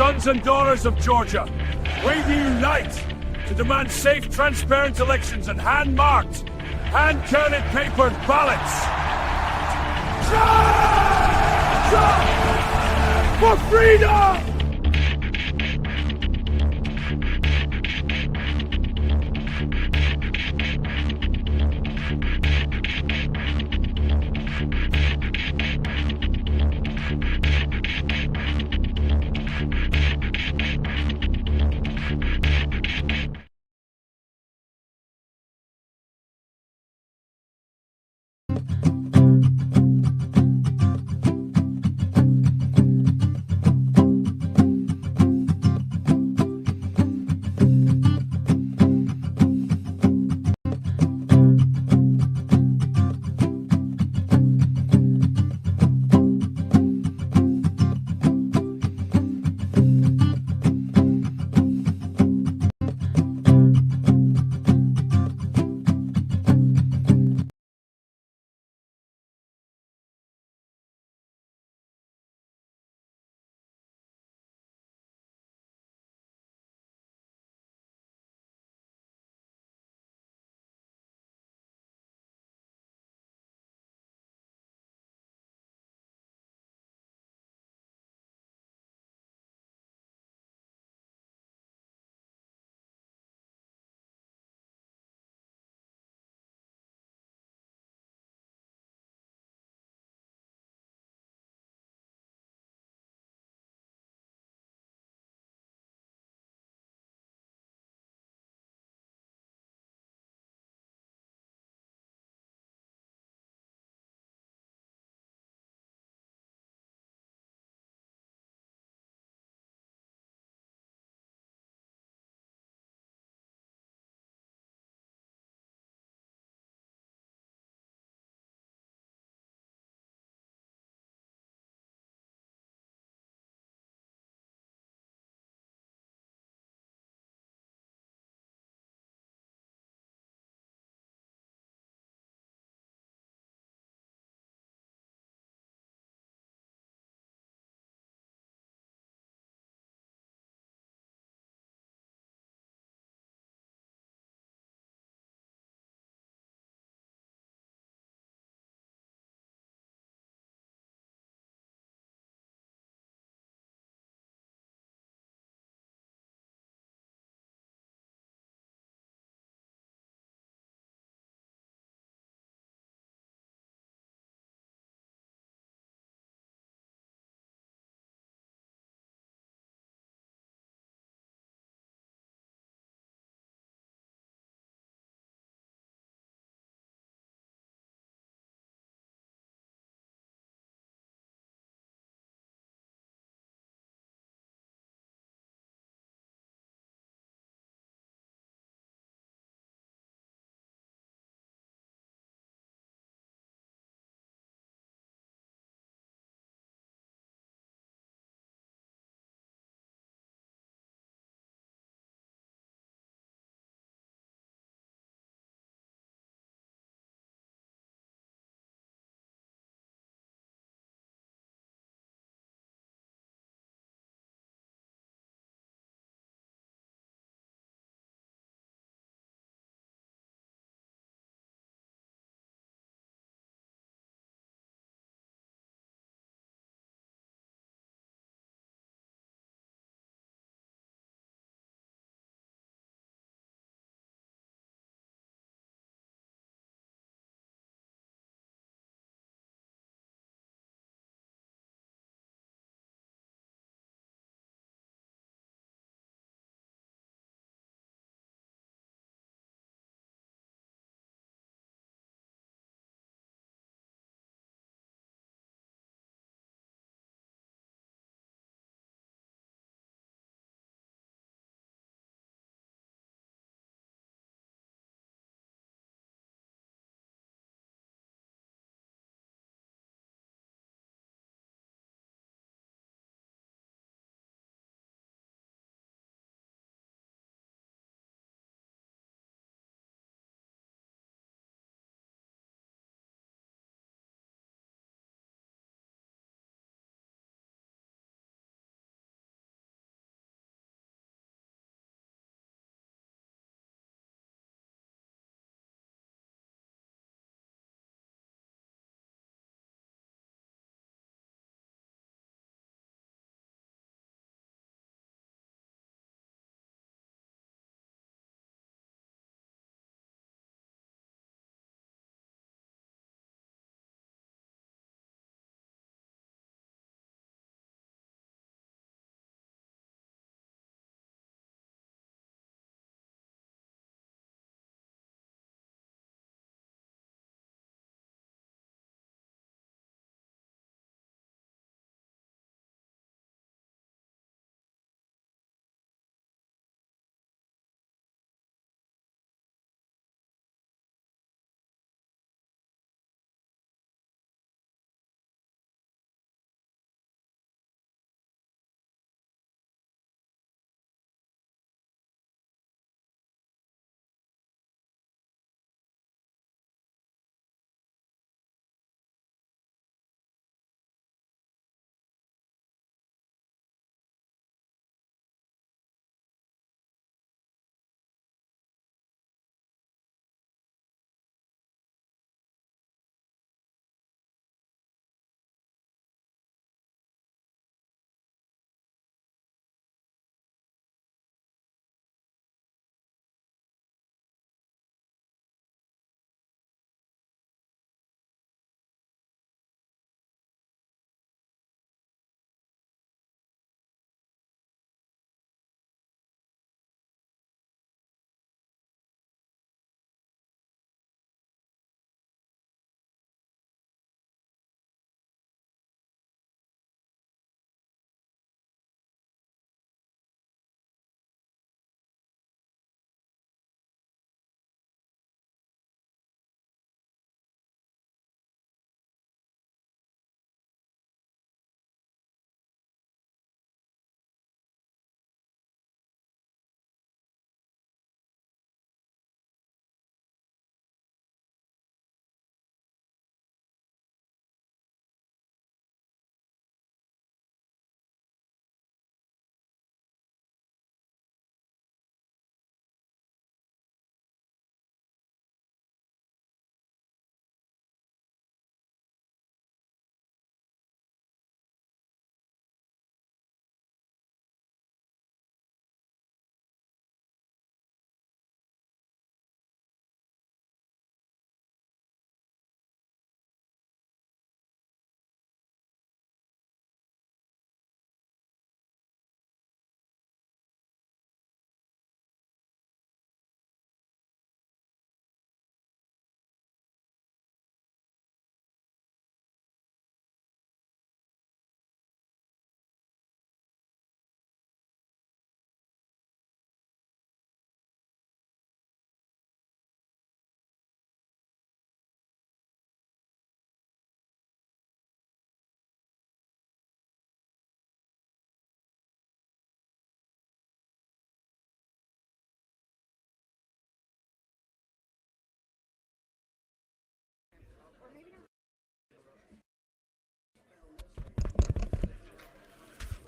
sons and daughters of Georgia, we unite to demand safe, transparent elections and hand-marked, hand-counted papered ballots. For freedom!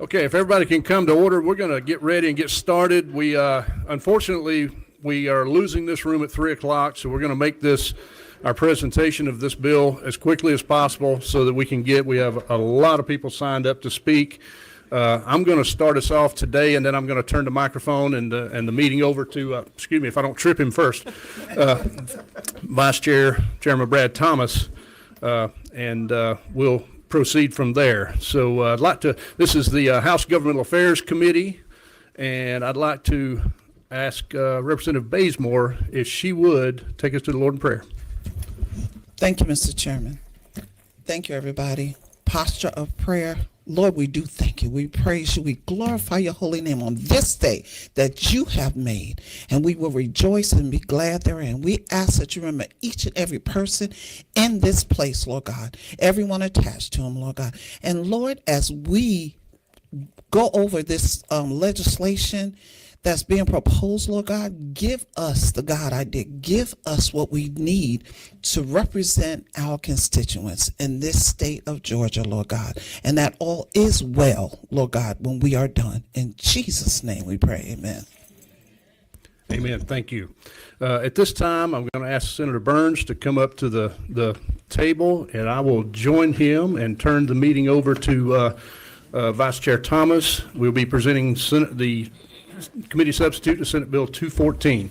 Okay, if everybody can come to order, we're going to get ready and get started. We unfortunately we are losing this room at 3 o'clock, so we're going to make this our presentation of this bill as quickly as possible so that we have a lot of people signed up to speak. I'm going to start us off today, and then I'm going to turn the microphone and the meeting over to, excuse me if I don't trip him first, Chairman Brad Thomas, and we'll proceed from there. So I'd like to, this is the House Governmental Affairs Committee, and I'd like to ask Representative Bazemore if she would take us to the Lord in prayer. Thank you, Mr. Chairman. Thank you, everybody. Posture of prayer. Lord, we do thank you. We praise you. We glorify your holy name on this day that you have made, and we will rejoice and be glad therein. We ask that you remember each and every person in this place, Lord God, everyone attached to them, Lord God. And Lord, as we go over this legislation that's being proposed, Lord God, give us the God idea. Give us what we need to represent our constituents in this state of Georgia, Lord God. And that all is well, Lord God, when we are done. In Jesus' name we pray, amen. Amen. Thank you. At this time, I'm going to ask Senator Burns to come up to the table, and I will join him and turn the meeting over to Vice Chair Thomas. We'll be presenting the committee substitute to Senate Bill 214.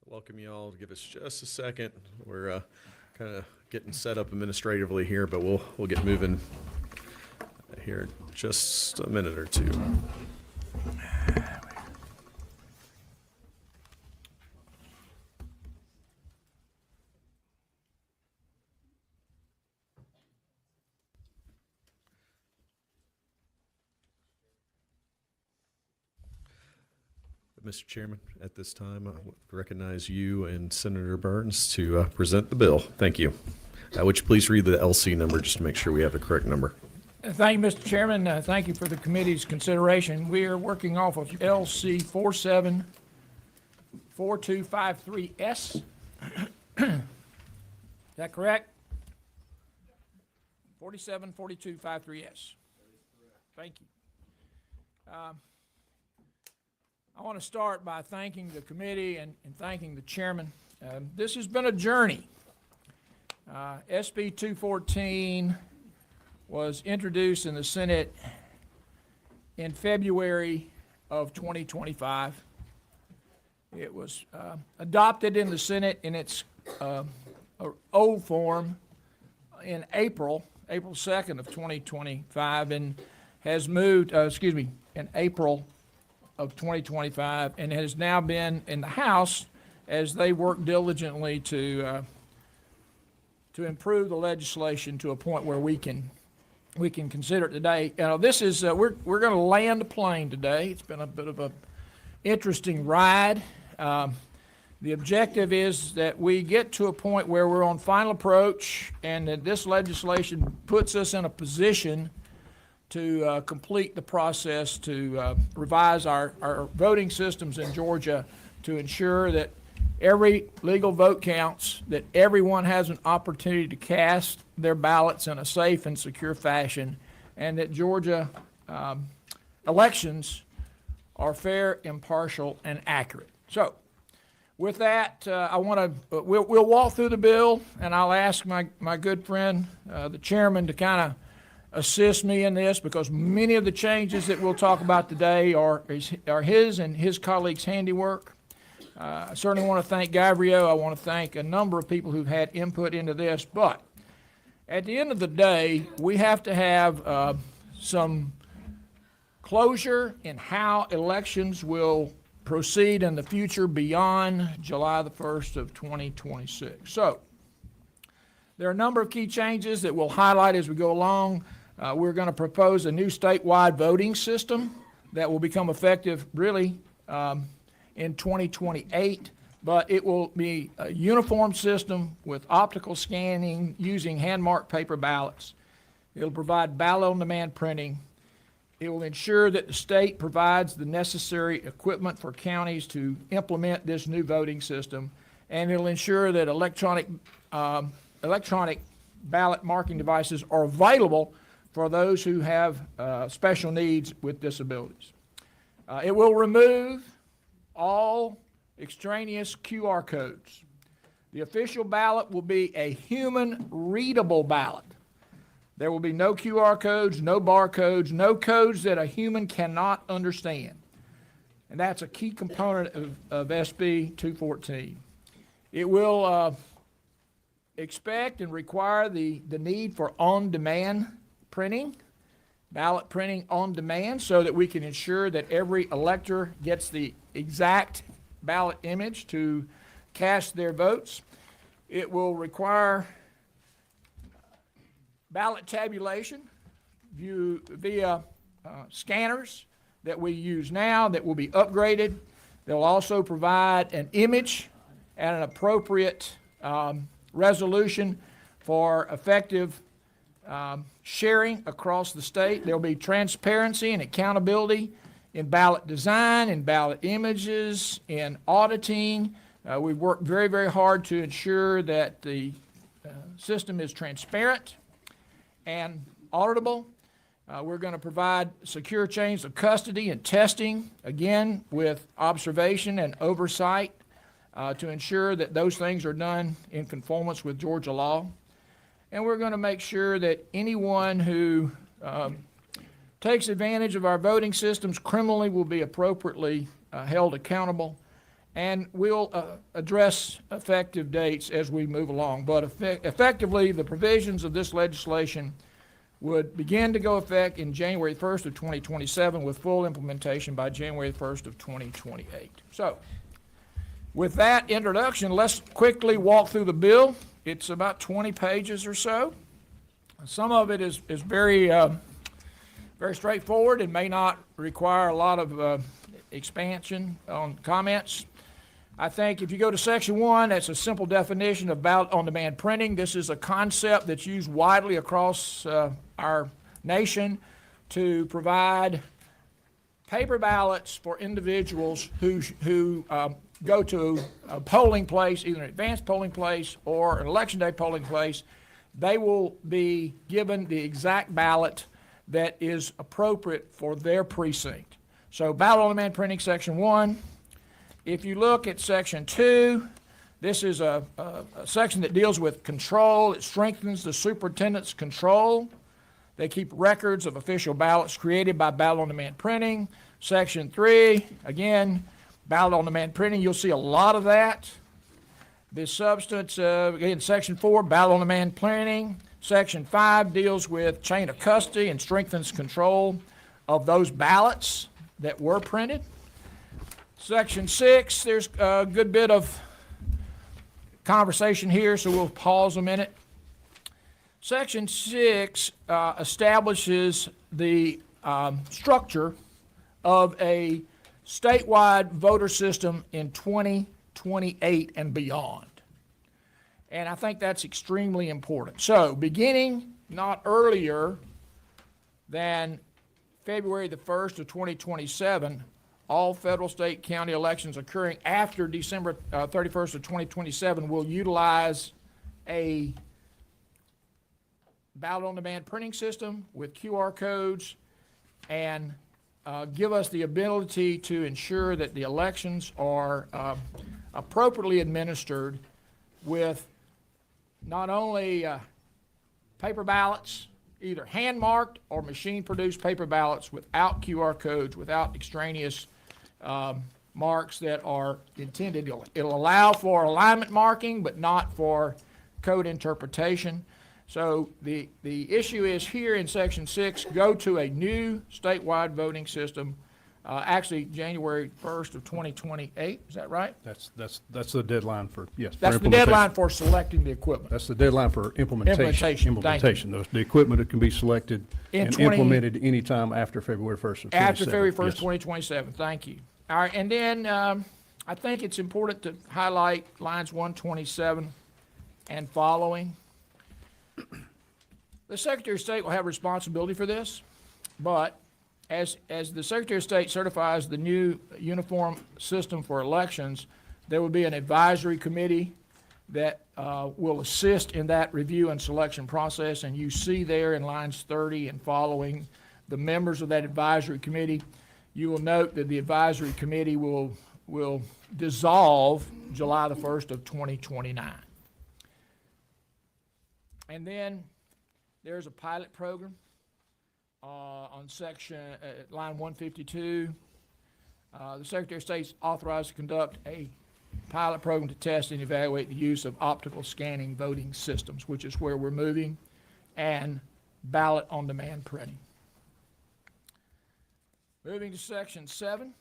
Welcome you all. Give us just a second. We're kind of getting set up administratively here, but we'll get moving here in just a minute or two. Mr. Chairman, at this time, I would recognize you and Senator Burns to present the bill. Thank you. Would you please read the LC number just to make sure we have the correct number? Thank you, Mr. Chairman. Thank you for the committee's consideration. We are working off of LC 474253S. Is that correct? 474253S. Thank you. I want to start by thanking the committee and thanking the chairman. This has been a journey. SB214 was introduced in the Senate in February of 2025. It was adopted in the Senate in its old form in April 2nd of 2025, and has moved, in April of 2025, and has now been in the House as they work diligently to improve the legislation to a point where we can consider it today. This is we're going to land a plane today. It's been a bit of a interesting ride. The objective is that we get to a point where we're on final approach, and that this legislation puts us in a position to complete the process to revise our voting systems in Georgia to ensure that every legal vote counts, that everyone has an opportunity to cast their ballots in a safe and secure fashion, and that Georgia elections are fair, impartial, and accurate. So with that, we'll walk through the bill, and I'll ask my good friend, the chairman, to kind of assist me in this, because many of the changes that we'll talk about today are his and his colleagues' handiwork. I certainly want to thank Gavrio. I want to thank a number of people who've had input into this. But at the end of the day, we have to have some closure in how elections will proceed in the future beyond July the 1st of 2026. So there are a number of key changes that we'll highlight as we go along. We're going to propose a new statewide voting system that will become effective really in 2028. but it will be a uniform system with optical scanning using hand-marked paper ballots. It'll provide ballot-on-demand printing. It will ensure that the state provides the necessary equipment for counties to implement this new voting system, and it'll ensure that electronic ballot marking devices are available for those who have special needs with disabilities. It will remove all extraneous QR codes. The official ballot will be a human-readable ballot. There will be no QR codes, no barcodes, no codes that a human cannot understand. And that's a key component of SB214. It will expect and require the need for on-demand printing, ballot printing on demand, so that we can ensure that every elector gets the exact ballot image to cast their votes. It will require ballot tabulation via scanners that we use now that will be upgraded. They'll also provide an image at an appropriate resolution for effective sharing across the state. There'll be transparency and accountability in ballot design, in ballot images, in auditing. We've worked very, very hard to ensure that the system is transparent and auditable. We're going to provide secure chains of custody and testing, again, with observation and oversight to ensure that those things are done in conformance with Georgia law. And we're going to make sure that anyone who takes advantage of our voting systems criminally will be appropriately held accountable. And we'll address effective dates as we move along. But effectively, the provisions of this legislation would begin to go effect in January 1st of 2027 with full implementation by January 1st of 2028. So, with that introduction, let's quickly walk through the bill. It's about 20 pages or so. Some of it is very, very straightforward and may not require a lot of expansion on comments. I think if you go to section 1, that's a simple definition of ballot-on-demand printing. This is a concept that's used widely across our nation to provide paper ballots for individuals who go to a polling place, either an advanced polling place or an election day polling place. They will be given the exact ballot that is appropriate for their precinct. So ballot-on-demand printing, section 1. If you look at section 2, this is a section that deals with control. It strengthens the superintendent's control. They keep records of official ballots created by ballot-on-demand printing. Section 3, again, ballot-on-demand printing. You'll see a lot of that. This substance, again, section 4, ballot-on-demand printing. Section 5 deals with chain of custody and strengthens control of those ballots that were printed. Section 6, there's a good bit of conversation here, so we'll pause a minute. Section 6 establishes the structure of a statewide voter system in 2028 and beyond. And I think that's extremely important. So, beginning not earlier than February the 1st of 2027, all federal, state, county elections occurring after December 31st of 2027 will utilize a ballot-on-demand printing system with QR codes and give us the ability to ensure that the elections are appropriately administered with not only paper ballots, either hand-marked or machine-produced paper ballots without QR codes, without extraneous marks that are intended. It'll allow for alignment marking, but not for code interpretation. So the issue is here in section 6, go to a new statewide voting system, actually January 1st of 2028, is that right? That's the deadline for, yes. for That's the implementation. deadline for selecting the equipment. That's the deadline for implementation. Implementation. The equipment that can be selected In and 20 implemented anytime after February 1st of 2027. After February 1st, Yes. 2027, thank you. All right, and then I think it's important to highlight lines 127 and following. The Secretary of State will have responsibility for this, but as the Secretary of State certifies the new uniform system for elections, there will be an advisory committee that will assist in that review and selection process, and you see there in lines 30 and following the members of that advisory committee. You will note that the advisory committee will dissolve July the 1st of 2029. And then there's a pilot program on section line 152. The Secretary of State is authorized to conduct a pilot program to test and evaluate the use of optical scanning voting systems, which is where we're moving, and ballot on demand printing. Moving to section 7,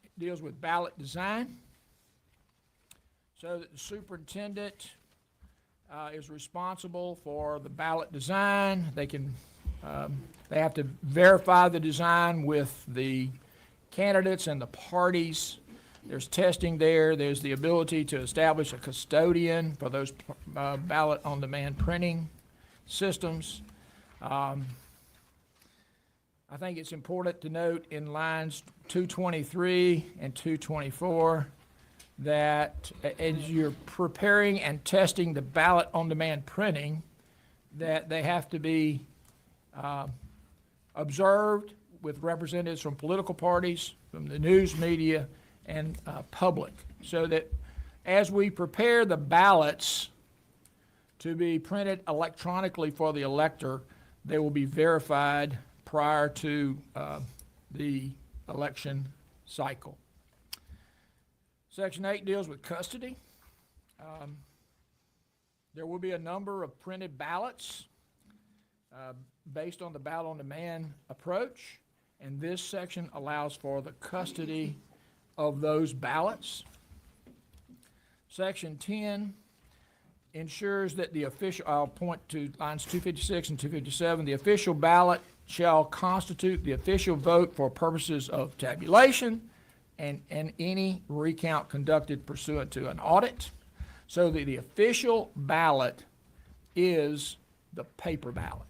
it deals with ballot design. So that the superintendent is responsible for the ballot design. They have to verify the design with the candidates and the parties. There's testing there. There's the ability to establish a custodian for those ballot on demand printing systems. I think it's important to note in lines 223 and 224 that as you're preparing and testing the ballot on demand printing, that they have to be observed with representatives from political parties, from the news media, and public, so that as we prepare the ballots to be printed electronically for the elector, they will be verified prior to the election cycle. Section 8 deals with custody. There will be a number of printed ballots based on the ballot on demand approach, and this section allows for the custody of those ballots. Section 10 ensures that the official, I'll point to lines 256 and 257, the official ballot shall constitute the official vote for purposes of tabulation and any recount conducted pursuant to an audit. So that the official ballot is the paper ballot.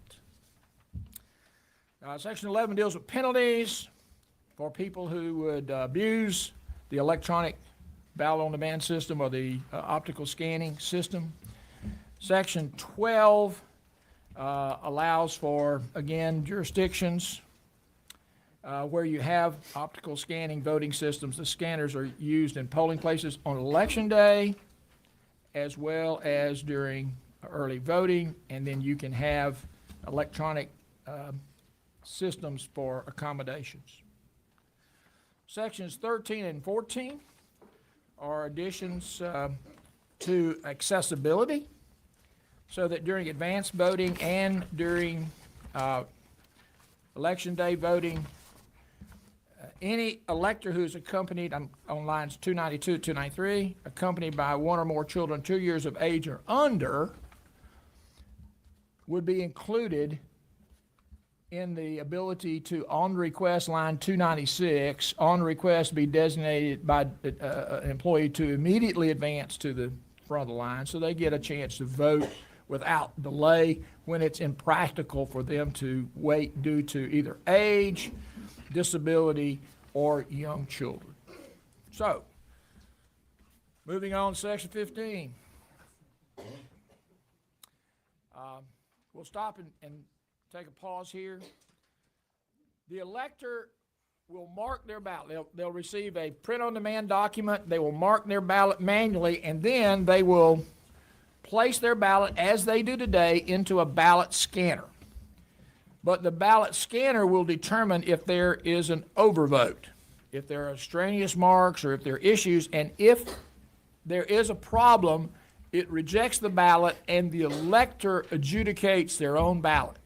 Section 11 deals with penalties for people who would abuse the electronic ballot on demand system or the optical scanning system. Section 12 allows for, again, jurisdictions where you have optical scanning voting systems. The scanners are used in polling places on election day as well as during early voting, and then you can have electronic systems for accommodations. Sections 13 and 14 are additions to accessibility, so that during advanced voting and during election day voting, any elector who is accompanied, on lines 292, 293, accompanied by one or more children 2 years of age or under, would be included in the ability to, on request, line 296, on request be designated by an employee to immediately advance to the front of the line, so they get a chance to vote without delay when it's impractical for them to wait due to either age, disability, or young children. So, moving on to section 15. We'll stop and take a pause here. The elector will mark their ballot. They'll receive a print-on-demand document. They will mark their ballot manually, and then they will place their ballot, as they do today, into a ballot scanner. But the ballot scanner will determine if there is an overvote, if there are extraneous marks, or if there are issues, and if there is a problem, it rejects the ballot and the elector adjudicates their own ballot.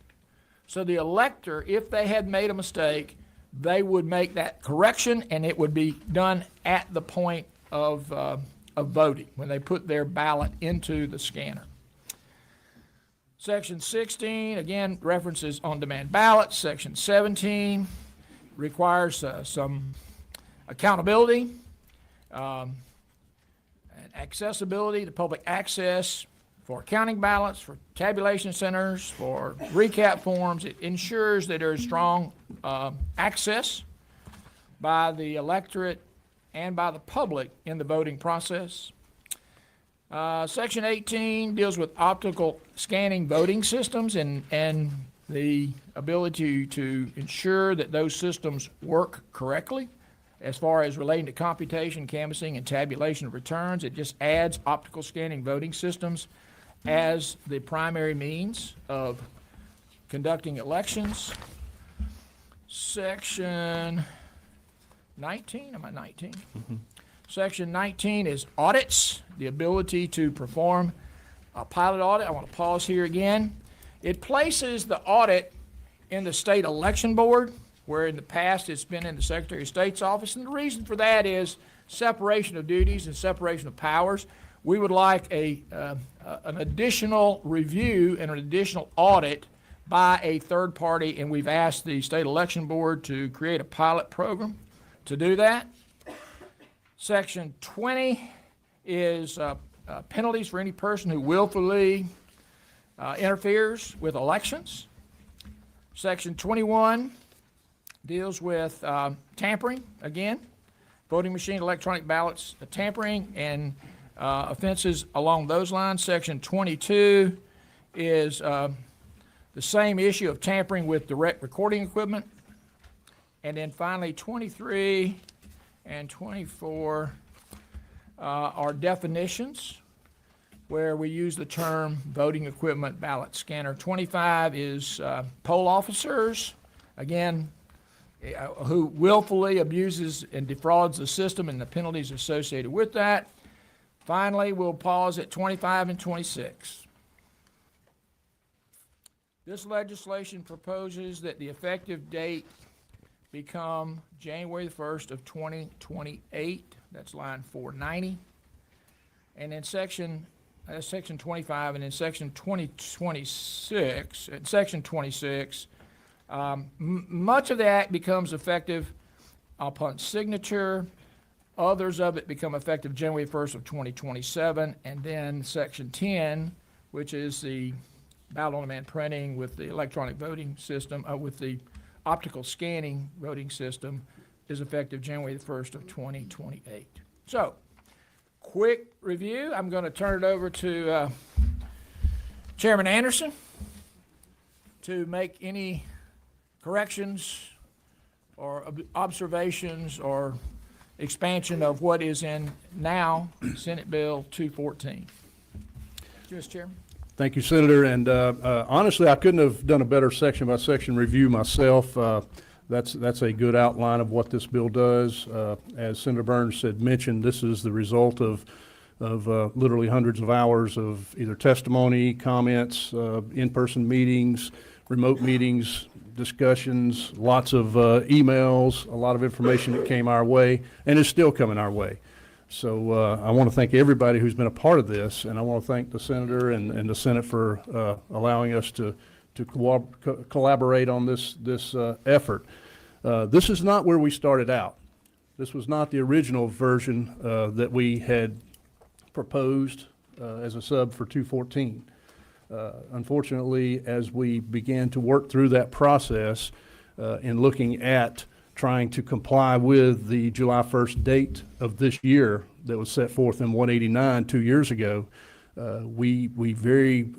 So the elector, if they had made a mistake, they would make that correction, and it would be done at the point of voting, when they put their ballot into the scanner. Section 16, again, references on-demand ballots. Section 17 requires some accountability. and accessibility to public access for counting ballots, for tabulation centers, for recap forms. It ensures that there is strong access by the electorate and by the public in the voting process. Section 18 deals with optical scanning voting systems and the ability to ensure that those systems work correctly as far as relating to computation, canvassing, and tabulation of returns. It just adds optical scanning voting systems as the primary means of conducting elections. Section 19, am I 19? Mm-hmm. Section 19 is audits, the ability to perform a pilot audit. I want to pause here again. It places the audit in the state election board, where in the past it's been in the Secretary of State's office. And the reason for that is separation of duties and separation of powers. We would like an additional review and an additional audit by a third party, and we've asked the state election board to create a pilot program to do that. Section 20 is penalties for any person who willfully interferes with elections. Section 21 deals with tampering, again, voting machine, electronic ballots, tampering, and offenses along those lines. Section 22 is the same issue of tampering with direct recording equipment. And then finally, 23 and 24 are definitions where we use the term voting equipment ballot scanner. 25 is poll officers, again, who willfully abuses and defrauds the system and the penalties associated with that. Finally, we'll pause at 25 and 26. This legislation proposes that the effective date become January the 1st of 2028. That's line 490. And in section 25, and in section 26, much of the act becomes effective upon signature. Others of it become effective January 1st of 2027. And then section 10, which is the ballot on demand printing with the electronic voting system, with the optical scanning voting system, is effective January the 1st of 2028. So, quick review. I'm going to turn it over to Chairman Anderson to make any corrections or observations or expansion of what is in now Senate Bill 214. Mr. Chairman. Thank you, Senator. And honestly, I couldn't have done a better section-by-section review myself. That's a good outline of what this bill does. As Senator Burns had mentioned, this is the result of literally hundreds of hours of either testimony, comments, in-person meetings, remote meetings, discussions, lots of emails, a lot of information that came our way, and is still coming our way. So I want to thank everybody who's been a part of this, and I want to thank the Senator and the Senate for allowing us to collaborate on this effort. This is not where we started out. This was not the original version that we had proposed as a sub for 214. Unfortunately, as we began to work through that process in looking at trying to comply with the July 1st date of this year that was set forth in 189 2 years ago, we very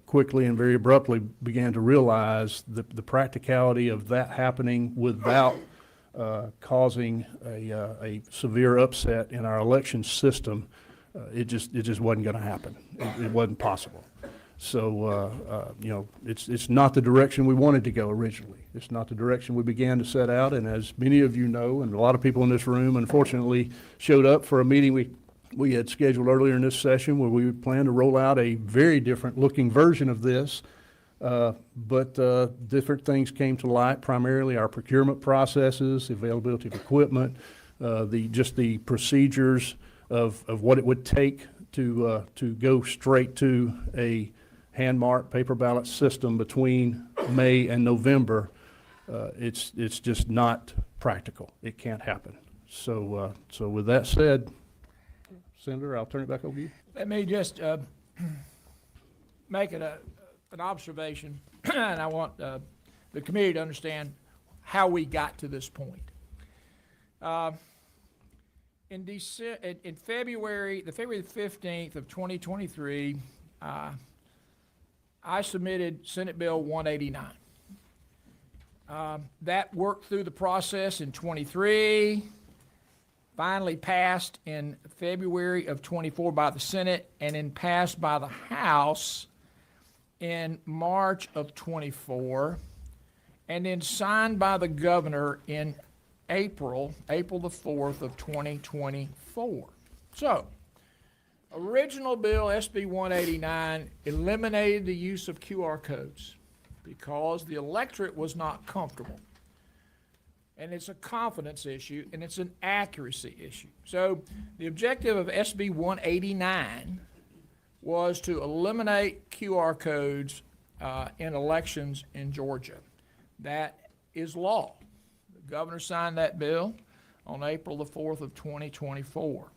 quickly and very abruptly began to realize the practicality of that happening without causing a severe upset in our election system. It just wasn't going to happen. It wasn't possible. So, it's not the direction we wanted to go originally. It's not the direction we began to set out. And as many of you know, and a lot of people in this room unfortunately showed up for a meeting we had scheduled earlier in this session where we planned to roll out a very different looking version of this. But different things came to light, primarily our procurement processes, availability of equipment, the procedures of what it would take to go straight to a hand-marked paper ballot system between May and November. It's just not practical. It can't happen. So with that said, Senator, I'll turn it back over to you. Let me just make it an observation, and I want the committee to understand how we got to this point. In February, February 15th of 2023, I submitted Senate Bill 189. That worked through the process in 23, finally passed in February of 24 by the Senate, and then passed by the House in March of 24, and then signed by the governor in April the 4th of 2024. So, original bill SB 189 eliminated the use of QR codes because the electorate was not comfortable. And it's a confidence issue, and it's an accuracy issue. So the objective of SB 189 was to eliminate QR codes in elections in Georgia. That is law. The governor signed that bill on April the 4th of 2024.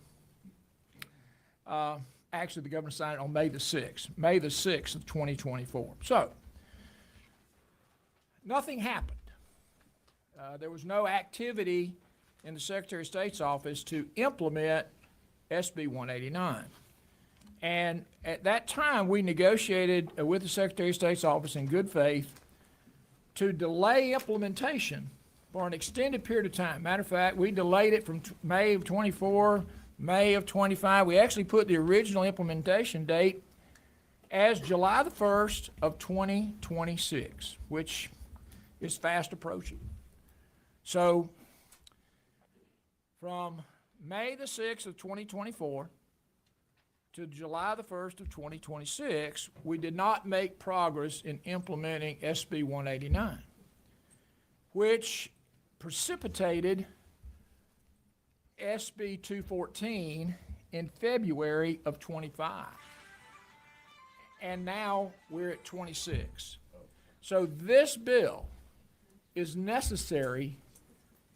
Actually, the governor signed it on May the 6th of 2024. So, nothing happened. There was no activity in the Secretary of State's office to implement SB 189. And at that time, we negotiated with the Secretary of State's office in good faith to delay implementation for an extended period of time. Matter of fact, we delayed it from May of 24, May of 25. We actually put the original implementation date as July the 1st of 2026, which is fast approaching. So from May the 6th of 2024 to July the 1st of 2026, we did not make progress in implementing SB 189, which precipitated SB 214 in February of 25. And now we're at 26. So this bill is necessary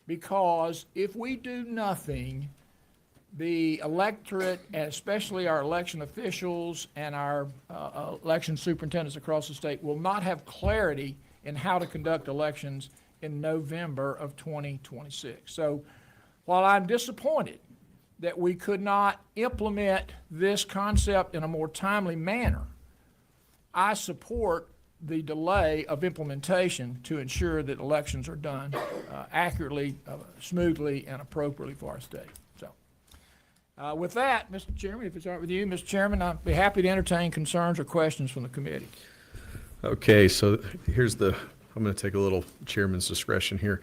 because if we do nothing, the electorate, and especially our election officials and our election superintendents across the state, will not have clarity in how to conduct elections in November of 2026. So while I'm disappointed that we could not implement this concept in a more timely manner, I support the delay of implementation to ensure that elections are done accurately, smoothly, and appropriately for our state. So, with that, Mr. Chairman, if it's all right with you, Mr. Chairman, I'd be happy to entertain concerns or questions from the committee. Okay, so I'm going to take a little chairman's discretion here.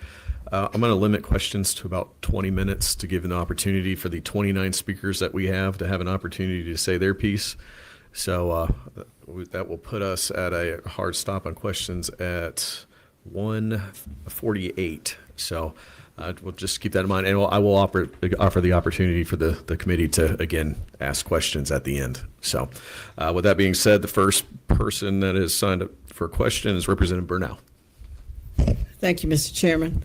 I'm going to limit questions to about 20 minutes to give an opportunity for the 29 speakers that we have to have an opportunity to say their piece. So that will put us at a hard stop on questions at 1:48. So we'll just keep that in mind, and I will offer the opportunity for the committee to, again, ask questions at the end. So with that being said, the first person that is signed up for a question is Representative Burnell. Thank you, Mr. Chairman.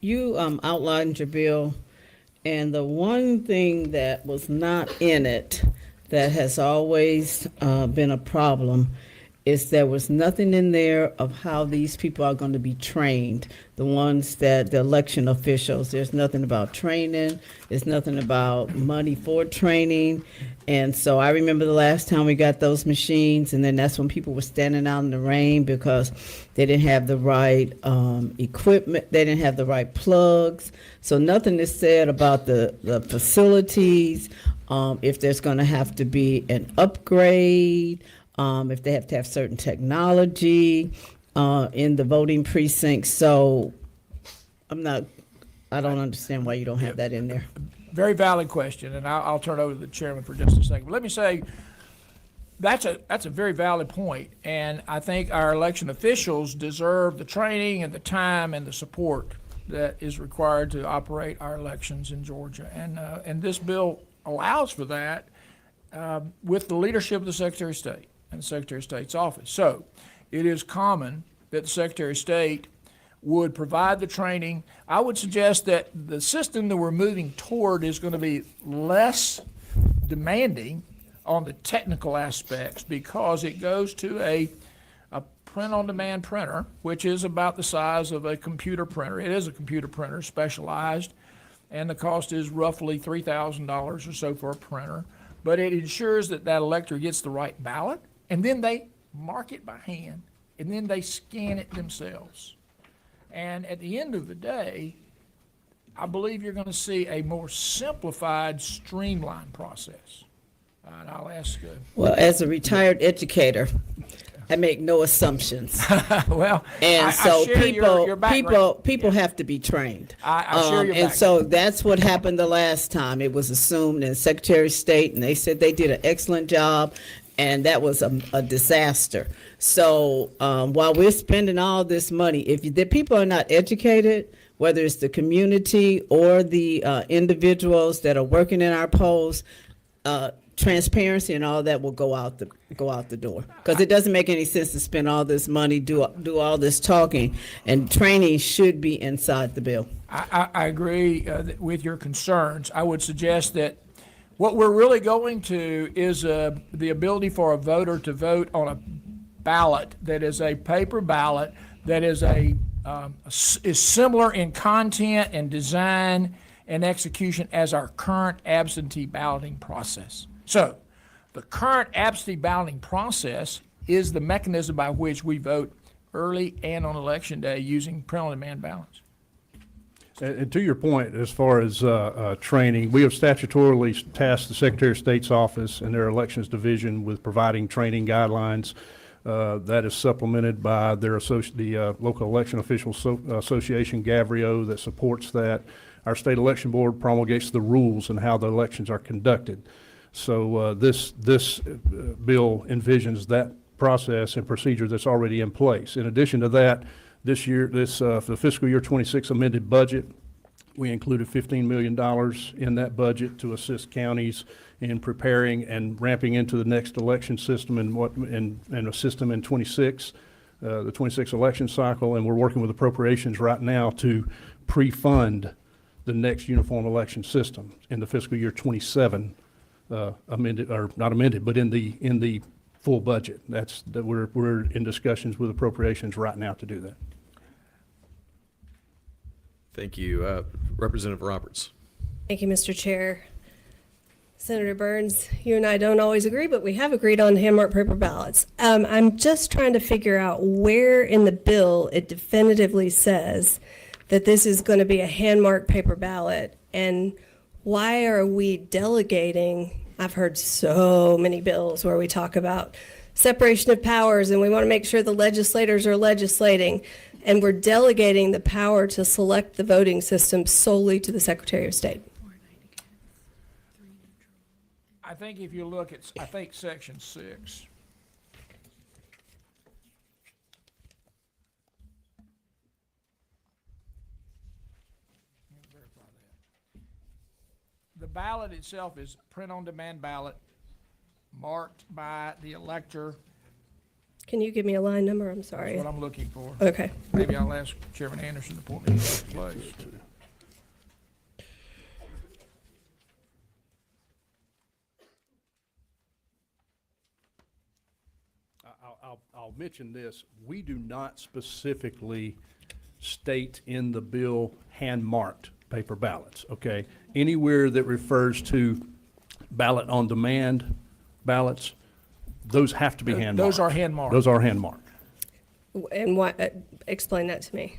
You outlined your bill, and the one thing that was not in it that has always been a problem is there was nothing in there of how these people are going to be trained, the election officials. There's nothing about training. There's nothing about money for training. And so I remember the last time we got those machines, and then that's when people were standing out in the rain because they didn't have the right equipment. They didn't have the right plugs. So nothing is said about the facilities, if there's going to have to be an upgrade, if they have to have certain technology in the voting precincts. So I don't understand why you don't have that in there. Very valid question, and I'll turn it over to the chairman for just a second. But let me say, that's a very valid point, and I think our election officials deserve the training and the time and the support that is required to operate our elections in Georgia. And this bill allows for that with the leadership of the Secretary of State and the Secretary of State's office. So it is common that the Secretary of State would provide the training. I would suggest that the system that we're moving toward is going to be less demanding on the technical aspects because it goes to a print-on-demand printer, which is about the size of a computer printer. It is a computer printer, specialized, and the cost is roughly $3,000 or so for a printer. But it ensures that that elector gets the right ballot, and then they mark it by hand, and then they scan it themselves. And at the end of the day, I believe you're going to see a more simplified, streamlined process. And I'll ask. Well, as a retired educator, I make no assumptions. Well, And I so share people, your background. people have to be trained. I share your And so that's what happened the last time. It was assumed in Secretary of State, and they said they did an excellent job, and that was a disaster. So while we're spending all this money, if the people are not educated, whether it's the community or the individuals that are working in our polls, transparency and all that will go out the door, because it doesn't make any sense to spend all this money, do all this talking, and training should be inside the bill. I agree with your concerns. I would suggest that what we're really going to is the ability for a voter to vote on a ballot that is a paper ballot that is is similar in content and design and execution as our current absentee balloting process. So, the current absentee balloting process is the mechanism by which we vote early and on election day using print-on-demand ballots. And to your point, as far as training, we have statutorily tasked the Secretary of State's office and their elections division with providing training guidelines. That is supplemented by their the Local Election Officials Association, Gavrio, that supports that. Our state election board promulgates the rules and how the elections are conducted. So this bill envisions that process and procedure that's already in place. In addition to that, this year, for the fiscal year 26 amended budget, we included $15 million in that budget to assist counties in preparing and ramping into the next election system and a system in 26, the 26 election cycle. And we're working with appropriations right now to pre-fund the next uniform election system in the fiscal year 27 amended, or not amended, but in the full budget. We're in discussions with appropriations right now to do that. Thank you. Representative Roberts. Thank you, Mr. Chair. Senator Burns, you and I don't always agree, but we have agreed on hand-marked paper ballots. I'm just trying to figure out where in the bill it definitively says that this is going to be a hand-marked paper ballot, and why are we delegating? I've heard so many bills where we talk about separation of powers and we want to make sure the legislators are legislating, and we're delegating the power to select the voting system solely to the Secretary of State. I think if you look at, Section 6. The ballot itself is print-on-demand ballot marked by the elector. Can you give me a line number? I'm sorry. That's what I'm looking for. Okay. Maybe I'll ask Chairman Anderson to point me to that place. I'll mention this. We do not specifically state in the bill hand-marked paper ballots, okay? Anywhere that refers to ballot on demand ballots, those have to be hand-marked. Those are hand-marked. Those are hand-marked. And why, explain that to me.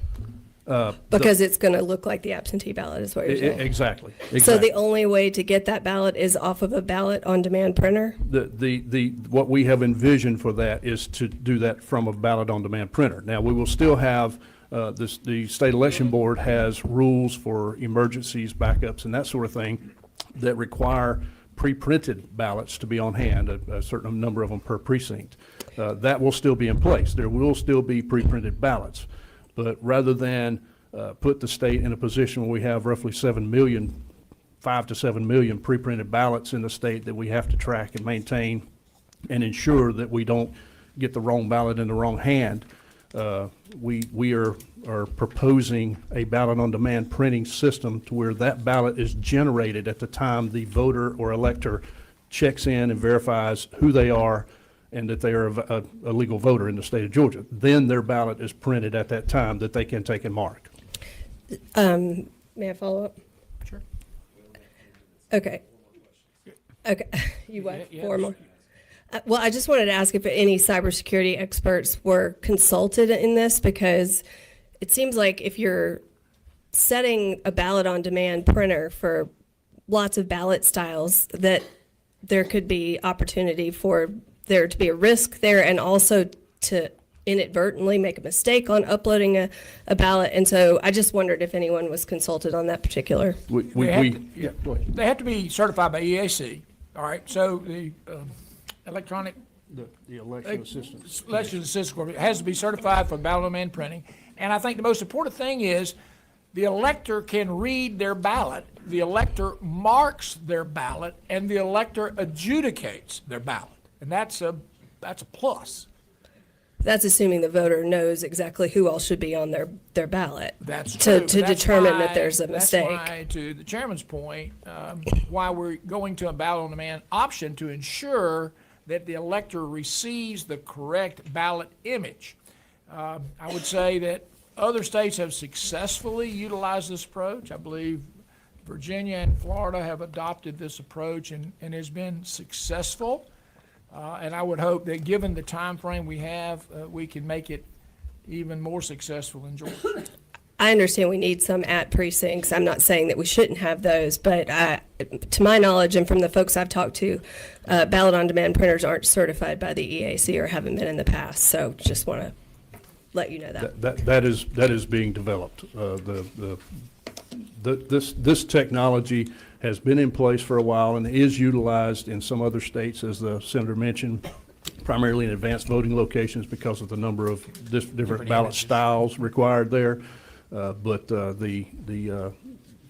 Because it's going to look like the absentee ballot is what you're saying. Exactly. So the only way to get that ballot is off of a ballot on demand printer? What we have envisioned for that is to do that from a ballot on demand printer. Now, we will still have, the state election board has rules for emergencies, backups, and that sort of thing that require pre-printed ballots to be on hand, a certain number of them per precinct. That will still be in place. There will still be pre-printed ballots. But rather than put the state in a position where we have roughly 5 to 7 million pre-printed ballots in the state that we have to track and maintain and ensure that we don't get the wrong ballot in the wrong hand, we are proposing a ballot-on-demand printing system to where that ballot is generated at the time the voter or elector checks in and verifies who they are and that they are a legal voter in the state of Georgia. Then their ballot is printed at that time that they can take and mark. May I follow up? Sure. Okay. Okay. You what? Yeah, Four more? Well, I just wanted to ask if any cybersecurity experts were consulted in this, because it seems like if you're setting a ballot on demand printer for lots of ballot styles, that there could be opportunity for there to be a risk there, and also to inadvertently make a mistake on uploading a ballot. And so I just wondered if anyone was consulted on that particular. Go ahead. They have to be certified by EAC. All right, so the electronic The election assistance. Election Assistance Corporation has to be certified for ballot-on-demand printing. And I think the most important thing is the elector can read their ballot, the elector marks their ballot, and the elector adjudicates their ballot. And that's a plus. That's assuming the voter knows exactly who all should be on their ballot. That's to true. That's determine why- that there's a mistake. That's why, to the chairman's point, why we're going to a ballot-on-demand option to ensure that the elector receives the correct ballot image. I would say that other states have successfully utilized this approach. I believe Virginia and Florida have adopted this approach and has been successful. And I would hope that given the time frame we have, we can make it even more successful in Georgia. I understand we need some at precincts. I'm not saying that we shouldn't have those, but to my knowledge and from the folks I've talked to, ballot-on-demand printers aren't certified by the EAC or haven't been in the past. So just want to let you know that. That is being developed. This technology has been in place for a while and is utilized in some other states, as the senator mentioned, primarily in advanced voting locations because of the number of different ballot styles required there. But the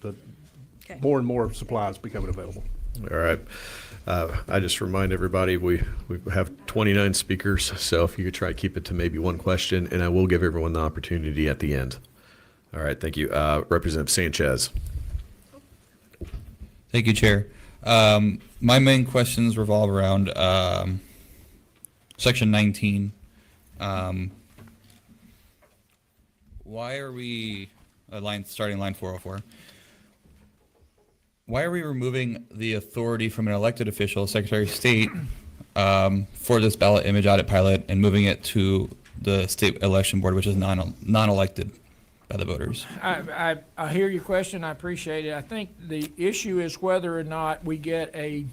Okay. more and more supplies becoming available. All right. I just remind everybody, we have 29 speakers, so if you could try to keep it to maybe one question, and I will give everyone the opportunity at the end. All right, thank you. Representative Sanchez. Thank you, Chair. My main questions revolve around Section 19. Why are we, starting line 404, why are we removing the authority from an elected official, Secretary of State, for this ballot image audit pilot and moving it to the state election board, which is non-elected by the voters? I hear your question. I appreciate it. I think the issue is whether or not we get a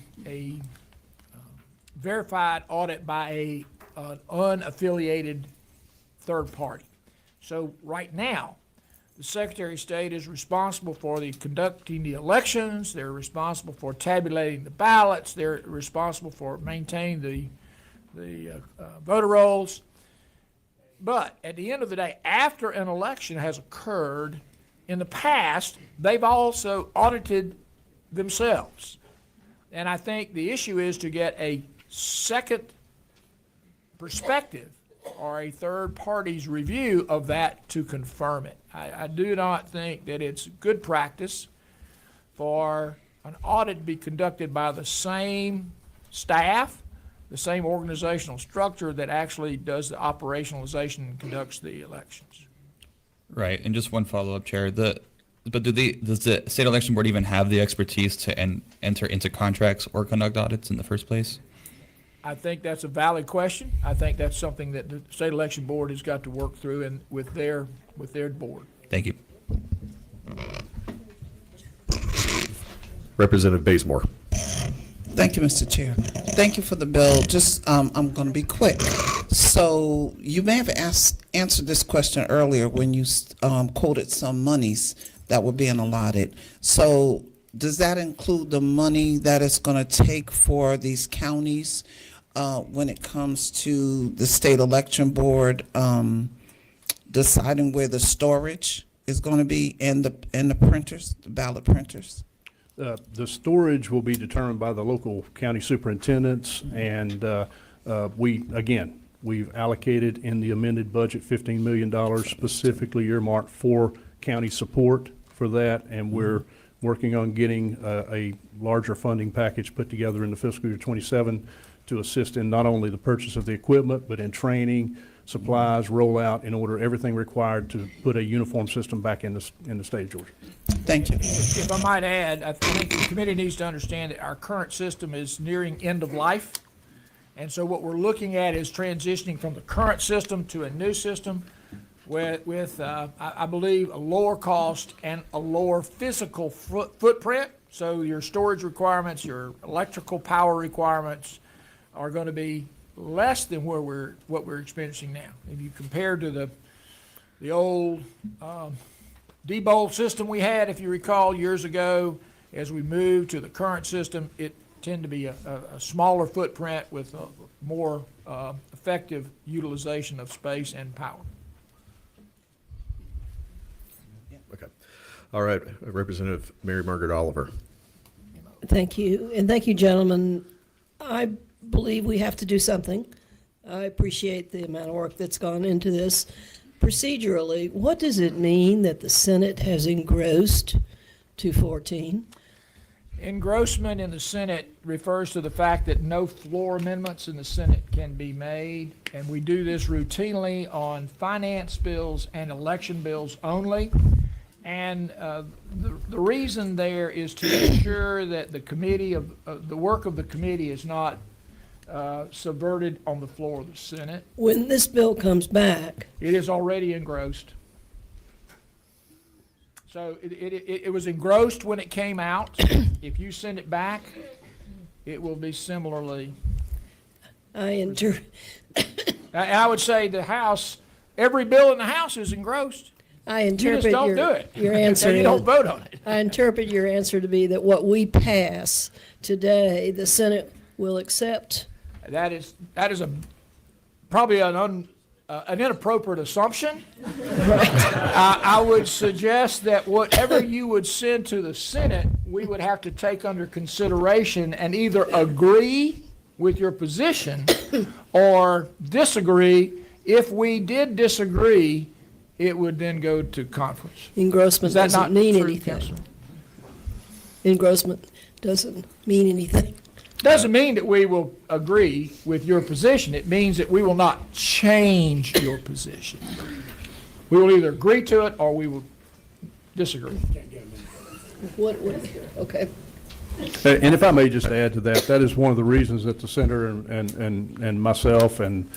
verified audit by an unaffiliated third party. So right now, the Secretary of State is responsible for conducting the elections. They're responsible for tabulating the ballots. They're responsible for maintaining the voter rolls. But at the end of the day, after an election has occurred, in the past, they've also audited themselves. And I think the issue is to get a second perspective or a third party's review of that to confirm it. I do not think that it's good practice for an audit to be conducted by the same staff, the same organizational structure that actually does the operationalization and conducts the elections. Right, and just one follow-up, Chair. Does the state election board even have the expertise to enter into contracts or conduct audits in the first place? I think that's a valid question. I think that's something that the state election board has got to work through and with their board. Thank you. Representative Bazemore. Thank you, Mr. Chair. Thank you for the bill. Just, I'm going to be quick. So you may have answered this question earlier when you quoted some monies that were being allotted. So does that include the money that it's going to take for these counties when it comes to the state election board deciding where the storage is going to be and the printers, the ballot printers? The storage will be determined by the local county superintendents, and we, again, We've allocated in the amended budget $15 million specifically earmarked for county support for that, and we're working on getting a larger funding package put together in the fiscal year 27 to assist in not only the purchase of the equipment, but in training, supplies, rollout, in order everything required to put a uniform system back in the state of Georgia. Thank you. If I might add, I think the committee needs to understand that our current system is nearing end of life. And so what we're looking at is transitioning from the current system to a new system with I believe, a lower cost and a lower physical footprint. So your storage requirements, your electrical power requirements are going to be less than what we're experiencing now. If you compare to the old D-bowl system we had, if you recall, years ago, as we moved to the current system, it tend to be a smaller footprint with a more effective utilization of space and power. Okay. All right, Representative Mary Margaret Oliver. Thank you, and thank you, gentlemen. I believe we have to do something. I appreciate the amount of work that's gone into this. Procedurally, what does it mean that the Senate has engrossed 214? Engrossment in the Senate refers to the fact that no floor amendments in the Senate can be made, and we do this routinely on finance bills and election bills only. And the reason there is to ensure that the committee the work of the committee is not subverted on the floor of the Senate. When this bill comes back, It is already engrossed. So it was engrossed when it came out. If you send it back, it will be similarly. I would say the House, every bill in the House is engrossed. I You interpret just don't do it. your answer. And you don't vote on it. I interpret your answer to be that what we pass today, the Senate will accept. That is probably an inappropriate assumption. I would suggest that whatever you would send to the Senate, we would have to take under consideration and either agree with your position or disagree. If we did disagree, it would then go to conference. Engrossment Is that not doesn't mean true, anything. Counselor? Engrossment doesn't mean anything. Doesn't mean that we will agree with your position. It means that we will not change your position. We will either agree to it or we will disagree. Okay. And if I may just add to that, that is one of the reasons that the senator and myself and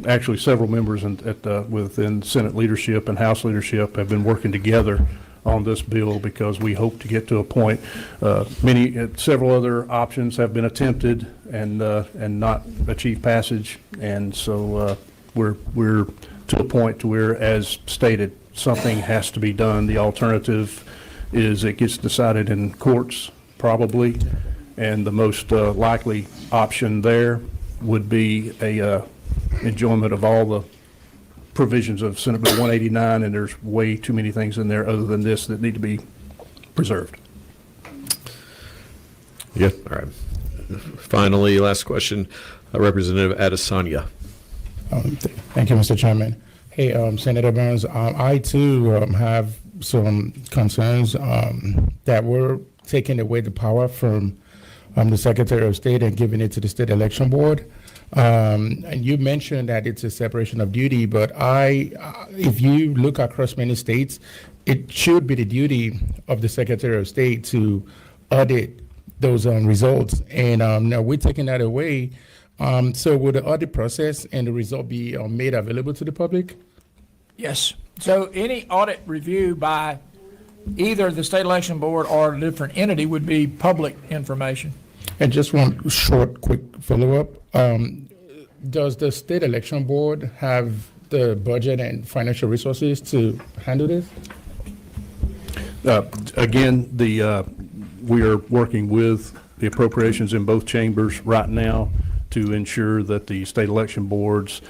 actually several members within Senate leadership and House leadership have been working together on this bill, because we hope to get to a point. Several other options have been attempted and not achieve passage, and so we're to a point to where, as stated, something has to be done. The alternative is it gets decided in courts, probably, and the most likely option there would be a enjoyment of all the provisions of Senate Bill 189, and there's way too many things in there other than this that need to be preserved. Yeah, all right. Finally, last question, Representative Adesanya. Thank you, Mr. Chairman. Hey, Senator Burns, I too have some concerns that we're taking away the power from the Secretary of State and giving it to the State Election Board. And you mentioned that it's a separation of duty, but if you look across many states, it should be the duty of the Secretary of State to audit those results. And now we're taking that away. So will the audit process and the result be made available to the public? Yes. So any audit review by either the State Election Board or a different entity would be public information. And just one short, quick follow-up. Does the State Election Board have the budget and financial resources to handle this? Again, we are working with the appropriations in both chambers right now to ensure that the State Election Board's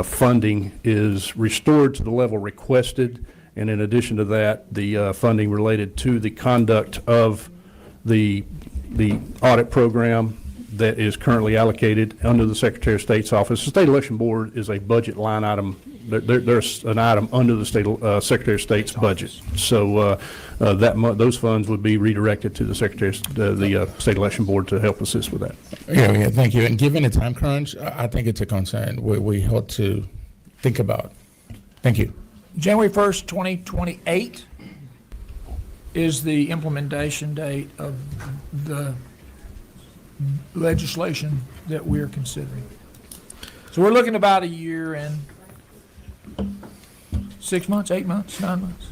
funding is restored to the level requested. And in addition to that, the funding related to the conduct of the audit program that is currently allocated under the Secretary of State's office. The State Election Board is a budget line item. There's an item under the Secretary of State's budget. So those funds would be redirected to the the State Election Board to help assist with that. Yeah, thank you. And given the time crunch, I think it's a concern we ought to think about. Thank you. January 1st, 2028 is the implementation date of the legislation that we're considering. So we're looking about a year and 6 months, 8 months, 9 months.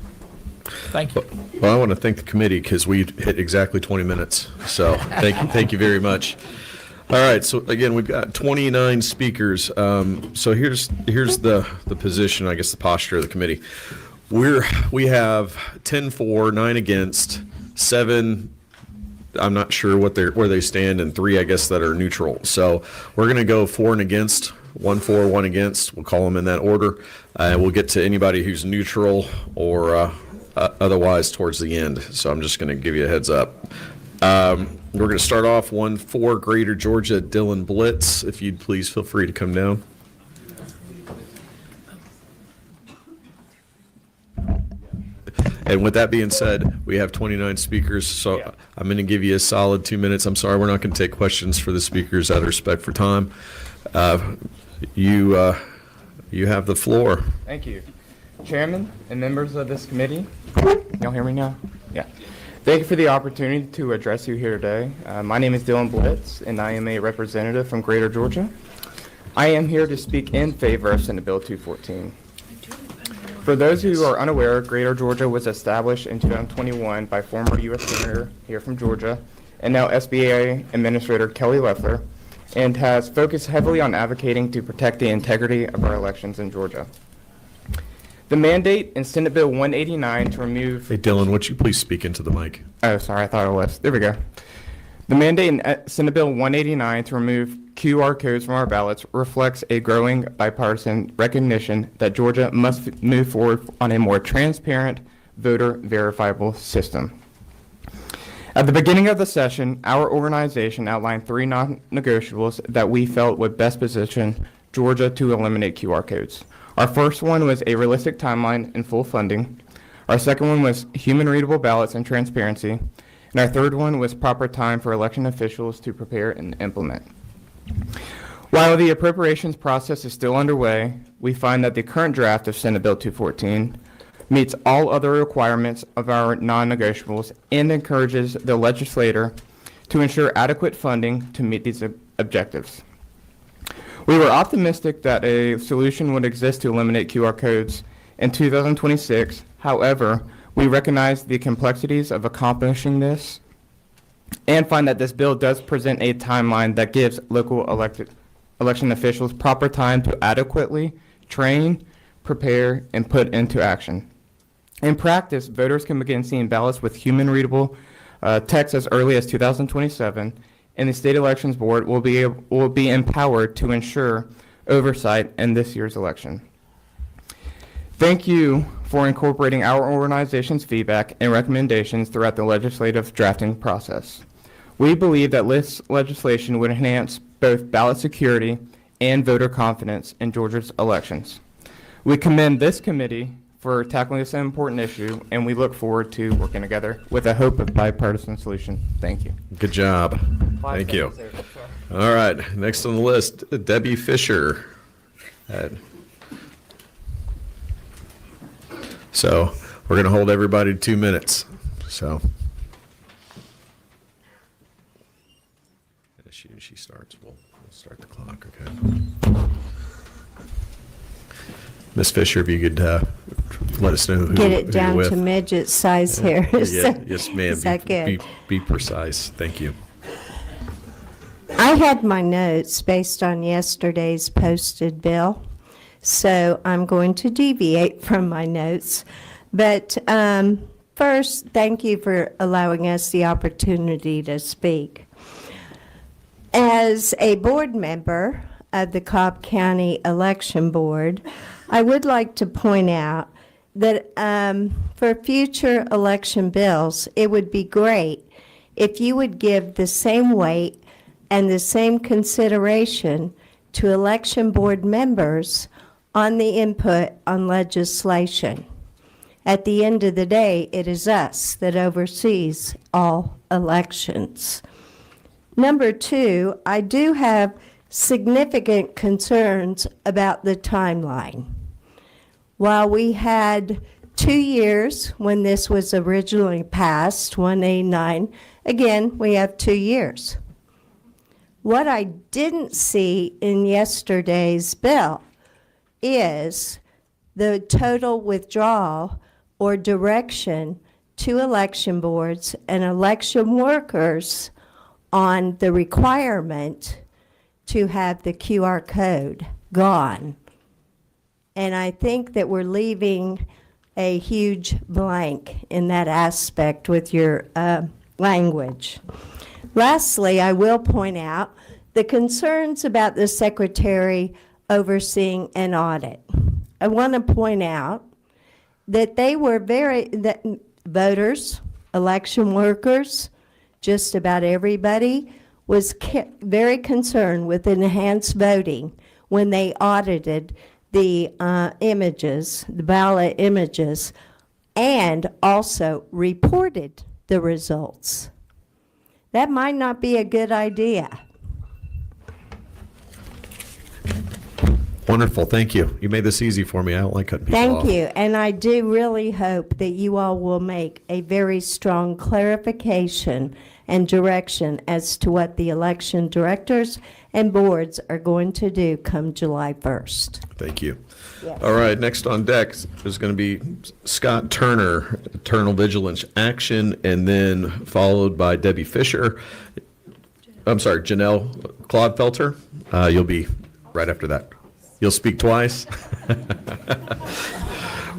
Thank you. Well, I want to thank the committee because we hit exactly 20 minutes. So thank you very much. All right. So again, we've got 29 speakers. So here's the position, I guess, the posture of the committee. We have 10 for, 9 against, 7. I'm not sure where they stand, and 3, I guess, that are neutral. So we're going to go 4 and against, 1 for, 1 against. We'll call them in that order. We'll get to anybody who's neutral or otherwise towards the end. So I'm just going to give you a heads up. We're going to start off 1 for Greater Georgia, Dylan Blitz. If you'd please feel free to come down. And with that being said, we have 29 speakers, so I'm going to give you a solid 2 minutes. I'm sorry, we're not going to take questions for the speakers out of respect for time. You have the floor. Thank you. Chairman and members of this committee, y'all hear me now? Yeah. Thank you for the opportunity to address you here today. My name is Dylan Blitz, and I am a representative from Greater Georgia. I am here to speak in favor of Senate Bill 214. For those who are unaware, Greater Georgia was established in 2021 by former U.S. Senator here from Georgia and now SBA Administrator Kelly Loeffler, and has focused heavily on advocating to protect the integrity of our elections in Georgia. The mandate in Senate Bill 189 to remove... Hey, Dylan, would you please speak into the mic? Oh, sorry, I thought it was. There we go. The mandate in Senate Bill 189 to remove QR codes from our ballots reflects a growing bipartisan recognition that Georgia must move forward on a more transparent, voter verifiable system. At the beginning of the session, our organization outlined 3 non-negotiables that we felt would best position Georgia to eliminate QR codes. Our first one was a realistic timeline and full funding. Our second one was human readable ballots and transparency. And our third one was proper time for election officials to prepare and implement. While the appropriations process is still underway, we find that the current draft of Senate Bill 214 meets all other requirements of our non-negotiables and encourages the legislator to ensure adequate funding to meet these objectives. We were optimistic that a solution would exist to eliminate QR codes in 2026. However, we recognize the complexities of accomplishing this and find that this bill does present a timeline that gives local election officials proper time to adequately train, prepare, and put into action. In practice, voters can begin seeing ballots with human readable text as early as 2027, and the State Elections Board will be empowered to ensure oversight in this year's election. Thank you for incorporating our organization's feedback and recommendations throughout the legislative drafting process. We believe that this legislation would enhance both ballot security and voter confidence in Georgia's elections. We commend this committee for tackling this important issue, and we look forward to working together with a hope of bipartisan solution. Thank you. Good job. Thank you. All right, next on the list, Debbie Fisher. So we're going to hold everybody to 2 minutes. So as she starts, we'll start the clock. Okay. Ms. Fisher, if you could let us know who Get it who down you're with. to midget size here. Yes, ma'am. Is that good? Be precise. Thank you. I had my notes based on yesterday's posted bill, so I'm going to deviate from my notes. But first, thank you for allowing us the opportunity to speak. As a board member of the Cobb County Election Board, I would like to point out that for future election bills, it would be great if you would give the same weight and the same consideration to election board members on the input on legislation. At the end of the day, it is us that oversees all elections. Number two, I do have significant concerns about the timeline. While we had 2 years when this was originally passed, 189, again, we have 2 years. What I didn't see in yesterday's bill is the total withdrawal or direction to election boards and election workers on the requirement to have the QR code gone. And I think that we're leaving a huge blank in that aspect with your language. Lastly, I will point out the concerns about the secretary overseeing an audit. I want to point out that that voters, election workers, just about everybody was very concerned with enhanced voting when they audited the images, the ballot images, and also reported the results. That might not be a good idea. Wonderful, thank you. You made this easy for me. I don't like cutting people off. Thank you, and I do really hope that you all will make a very strong clarification and direction as to what the election directors and boards are going to do come July 1st. Thank you. Yes. All right, next on deck is going to be Scott Turner, Eternal Vigilance Action, and then followed by Debbie Fisher. I'm sorry, Janelle Clodfelter. You'll be right after that. You'll speak twice.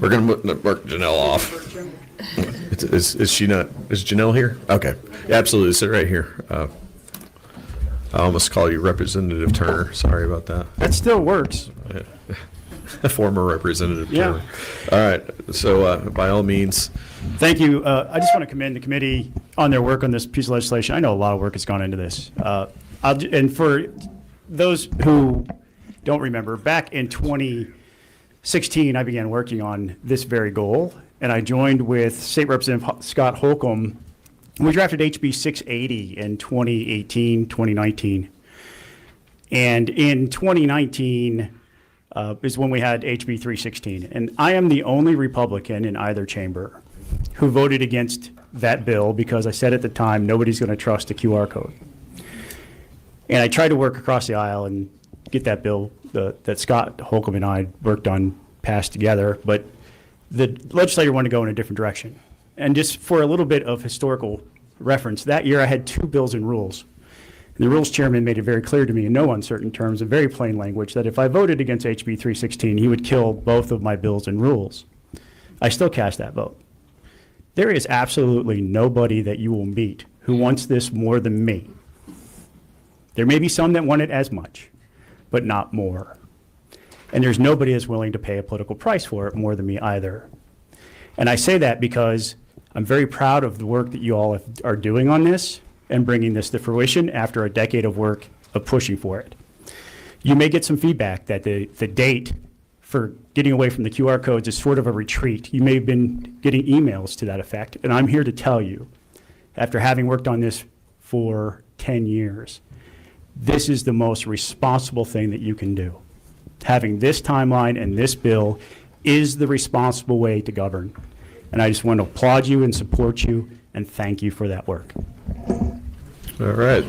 We're going to mark Janelle off. Is she not? Is Janelle here? Okay, yeah, absolutely. Sit right here. I almost call you Representative Turner. Sorry about that. That still works. Former Representative Turner. All right. So by all means. Thank you. I just want to commend the committee on their work on this piece of legislation. I know a lot of work has gone into this. And for those who don't remember, back in 2016, I began working on this very goal, and I joined with State Representative Scott Holcomb. We drafted HB 680 in 2018, 2019. And in 2019 is when we had HB 316. And I am the only Republican in either chamber who voted against that bill because I said at the time, nobody's going to trust a QR code. And I tried to work across the aisle and get that bill that Scott Holcomb and I worked on passed together, but the legislator wanted to go in a different direction. And just for a little bit of historical reference, that year I had 2 bills and rules. And the rules chairman made it very clear to me in no uncertain terms, in very plain language, that if I voted against HB 316, he would kill both of my bills and rules. I still cast that vote. There is absolutely nobody that you will meet who wants this more than me. There may be some that want it as much, but not more. And there's nobody that's willing to pay a political price for it more than me either. And I say that because I'm very proud of the work that you all are doing on this and bringing this to fruition after a decade of work of pushing for it. You may get some feedback that the date for getting away from the QR codes is sort of a retreat. You may have been getting emails to that effect, and I'm here to tell you, after having worked on this for 10 years, this is the most responsible thing that you can do. Having this timeline and this bill is the responsible way to govern. And I just want to applaud you and support you and thank you for that work. All right.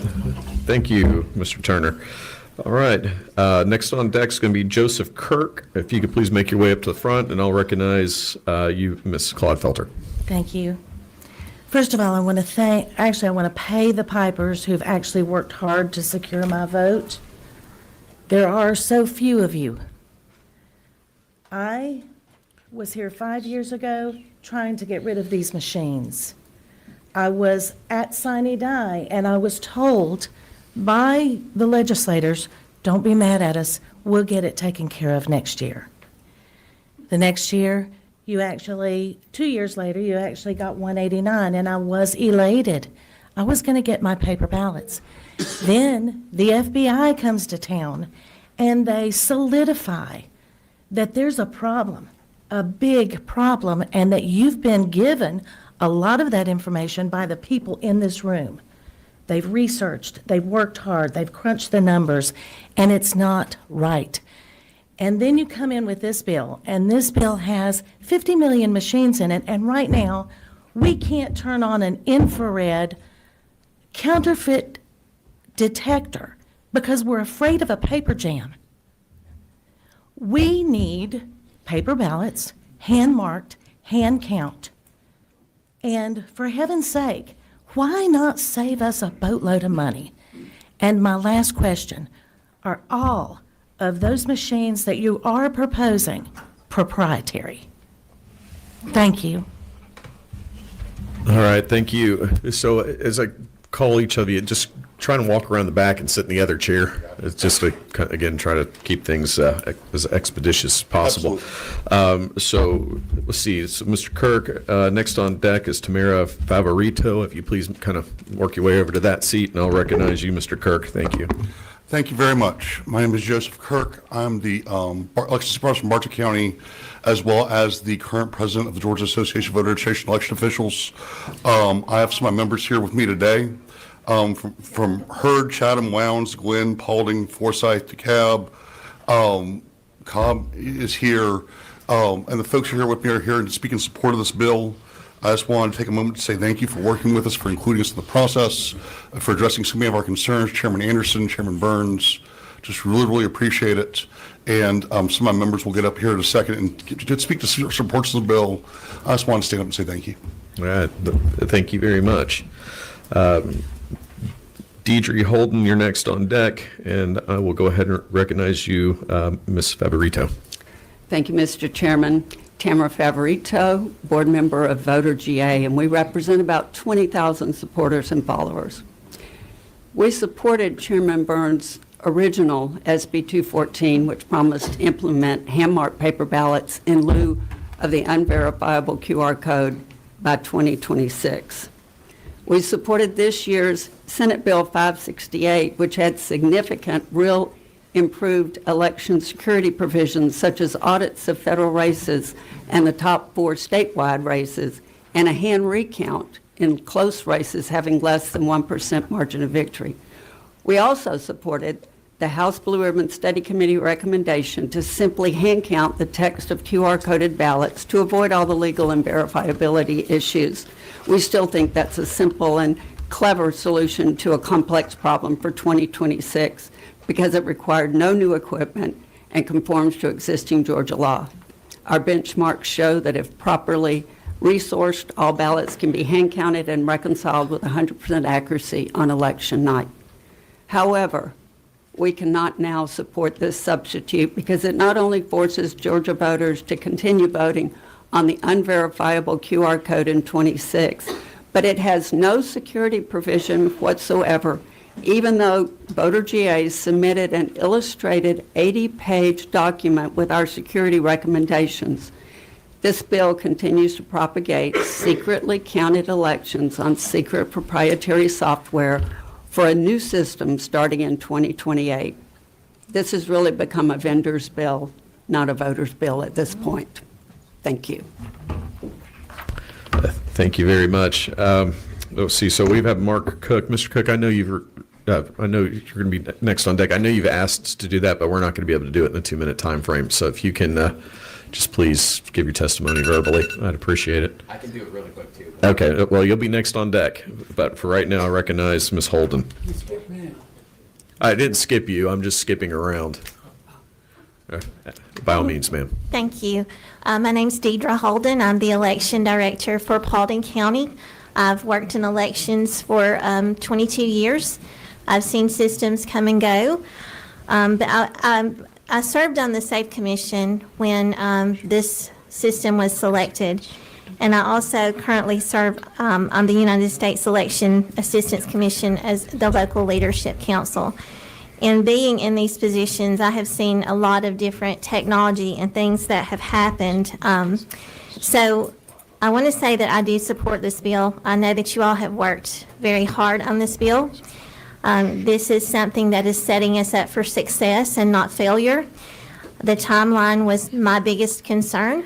Thank you, Mr. Turner. All right. Next on deck is going to be Joseph Kirk. If you could please make your way up to the front, and I'll recognize you, Ms. Clodfelter. Thank you. First of all, I want to pay the pipers who've actually worked hard to secure my vote. There are so few of you. I was here 5 years ago trying to get rid of these machines. I was at Sine Die, and I was told by the legislators, don't be mad at us, we'll get it taken care of next year. The next year, 2 years later, you actually got 189, and I was elated. I was going to get my paper ballots. Then the FBI comes to town and they solidify that there's a problem, a big problem, and that you've been given a lot of that information by the people in this room. They've researched, they've worked hard, they've crunched the numbers, and it's not right. And then you come in with this bill, and this bill has 50 million machines in it, and right now, we can't turn on an infrared counterfeit detector because we're afraid of a paper jam. We need paper ballots, hand-marked, hand-count. And for heaven's sake, why not save us a boatload of money? And my last question, are all of those machines that you are proposing proprietary? Thank you. All right, thank you. So as I call each of you, just try and walk around the back and sit in the other chair. It's just to, again, try to keep things as expeditious as possible. So let's see. So Mr. Kirk, next on deck is Tamara Favorito. If you please kind of work your way over to that seat, and I'll recognize you, Mr. Kirk. Thank you. Thank you very much. My name is Joseph Kirk. I'm the election supervisor from Bartow County, as well as the current president of the Georgia Association of Voter Registration Election Officials. I have some of my members here with me today. From Hurd, Chatham, Lowndes, Glenn, Paulding, Forsyth, DeKalb. Cobb is here, and the folks who are here with me are here to speak in support of this bill. I just wanted to take a moment to say thank you for working with us, for including us in the process, for addressing so many of our concerns. Chairman Anderson, Chairman Burns, just really, really appreciate it. And some of my members will get up here in a second and speak to supports of the bill. I just want to stand up and say thank you. All right, thank you very much. Deidre Holden, you're next on deck, and I will go ahead and recognize you, Ms. Favorito. Thank you, Mr. Chairman. Tamara Favorito, board member of Voter GA, and we represent about 20,000 supporters and followers. We supported Chairman Burns' original SB214, which promised to implement hand-marked paper ballots in lieu of the unverifiable QR code by 2026. We supported this year's Senate Bill 568, which had significant, real improved election security provisions such as audits of federal races and the top 4 statewide races, and a hand recount in close races having less than 1% margin of victory. We also supported the House Blue Ribbon Study Committee recommendation to simply hand count the text of QR-coded ballots to avoid all the legal and verifiability issues. We still think that's a simple and clever solution to a complex problem for 2026 because it required no new equipment and conforms to existing Georgia law. Our benchmarks show that if properly resourced, all ballots can be hand counted and reconciled with 100% accuracy on election night. However, we cannot now support this substitute because it not only forces Georgia voters to continue voting on the unverifiable QR code in 26, but it has no security provision whatsoever, even though Voter GA submitted an illustrated 80-page document with our security recommendations. This bill continues to propagate secretly counted elections on secret proprietary software for a new system starting in 2028. This has really become a vendor's bill, not a voter's bill at this point. Thank you. Thank you very much. Let's see. So we've had Mark Cook. Mr. Cook, I know you're going to be next on deck. I know you've asked to do that, but we're not going to be able to do it in a 2-minute time frame. So if you can just please give your testimony verbally, I'd appreciate it. I can do it really quick too. Okay. Well, you'll be next on deck, but for right now, I recognize Ms. Holden. You skip me. I didn't skip you. I'm just skipping around. By all means, ma'am. Thank you. My name's Deidre Holden. I'm the election director for Paulding County. I've worked in elections for 22 years. I've seen systems come and go. But I served on the SAFE Commission when this system was selected. And I also currently serve on the United States Election Assistance Commission as the local leadership council. And being in these positions, I have seen a lot of different technology and things that have happened. So I want to say that I do support this bill. I know that you all have worked very hard on this bill. This is something that is setting us up for success and not failure. The timeline was my biggest concern.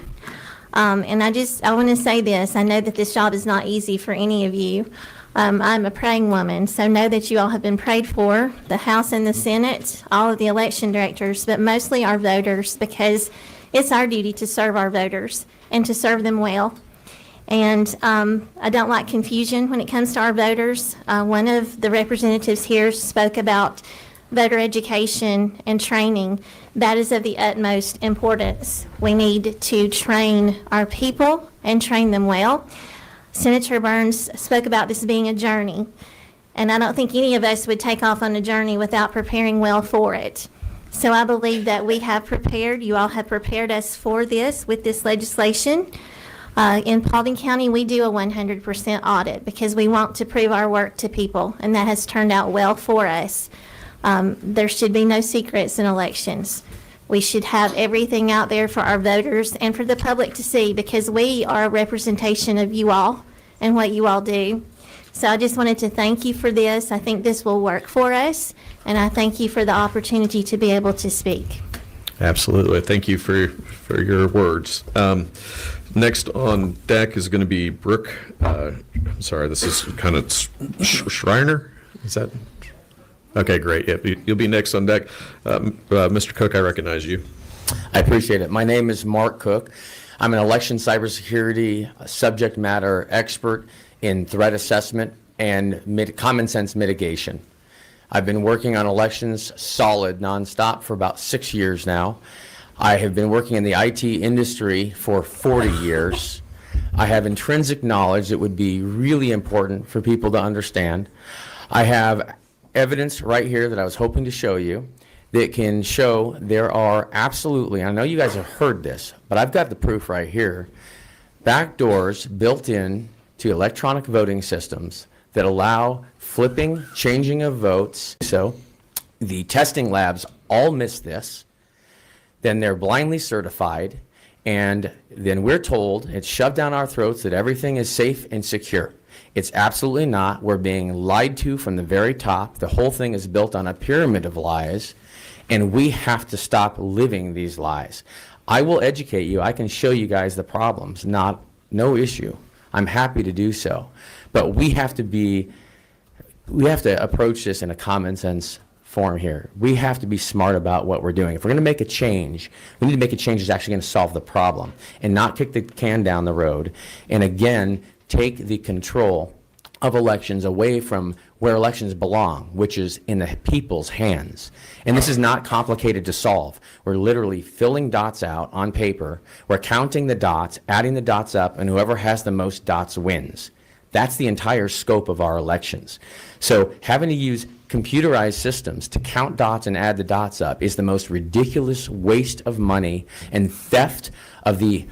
And I want to say this. I know that this job is not easy for any of you. I'm a praying woman, so know that you all have been prayed for, the House and the Senate, all of the election directors, but mostly our voters, because it's our duty to serve our voters and to serve them well. And I don't like confusion when it comes to our voters. One of the representatives here spoke about voter education and training. That is of the utmost importance. We need to train our people and train them well. Senator Burns spoke about this being a journey, and I don't think any of us would take off on a journey without preparing well for it. So I believe that we have prepared, you all have prepared us for this with this legislation. In Paulding County, we do a 100% audit because we want to prove our work to people, and that has turned out well for us. There should be no secrets in elections. We should have everything out there for our voters and for the public to see, because we are a representation of you all and what you all do. So I just wanted to thank you for this. I think this will work for us, and I thank you for the opportunity to be able to speak. Absolutely. Thank you for your words. Next on deck is going to be Brooke. I'm sorry, this is kind of Schreiner. Is that? Okay, great. Yeah, you'll be next on deck. Mr. Cook, I recognize you. I appreciate it. My name is Mark Cook. I'm an election cybersecurity subject matter expert in threat assessment and common sense mitigation. I've been working on elections solid, nonstop for about 6 years now. I have been working in the IT industry for 40 years. I have intrinsic knowledge that would be really important for people to understand. I have evidence right here that I was hoping to show you that can show there are absolutely, I know you guys have heard this, but I've got the proof right here, backdoors built in to electronic voting systems that allow flipping, changing of votes. So the testing labs all miss this. Then they're blindly certified, and then we're told, it's shoved down our throats that everything is safe and secure. It's absolutely not. We're being lied to from the very top. The whole thing is built on a pyramid of lies, and we have to stop living these lies. I will educate you. I can show you guys the problems. No issue. I'm happy to do so. But we have to approach this in a common sense form here. We have to be smart about what we're doing. If we're going to make a change, we need to make a change that's actually going to solve the problem and not kick the can down the road. And again, take the control of elections away from where elections belong, which is in the people's hands. And this is not complicated to solve. We're literally filling dots out on paper. We're counting the dots, adding the dots up, and whoever has the most dots wins. That's the entire scope of our elections. So having to use computerized systems to count dots and add the dots up is the most ridiculous waste of money and theft of the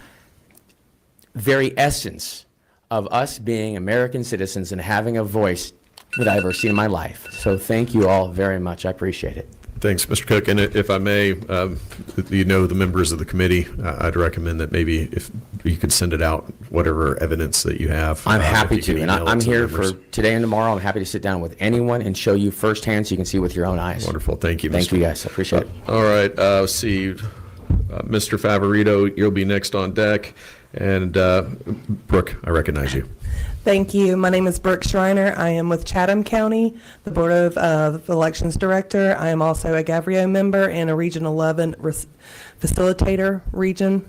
very essence of us being American citizens and having a voice that I've ever seen in my life. So thank you all very much. I appreciate it. Thanks, Mr. Cook. And if I may, the members of the committee, I'd recommend that maybe if you could send it out, whatever evidence that you have. I'm happy if you to, could and email it I'm to here members. for today and tomorrow. I'm happy to sit down with anyone and show you firsthand so you can see with your own eyes. Wonderful. Thank you, Thank Mr. you, guys. I appreciate it. All right. Let's see. Mr. Favorito, you'll be next on deck. And Brooke, I recognize you. Thank you. My name is Brooke Schreiner. I am with Chatham County, the Board of Elections Director. I am also a Gavrio member and a Region 11 Facilitator Region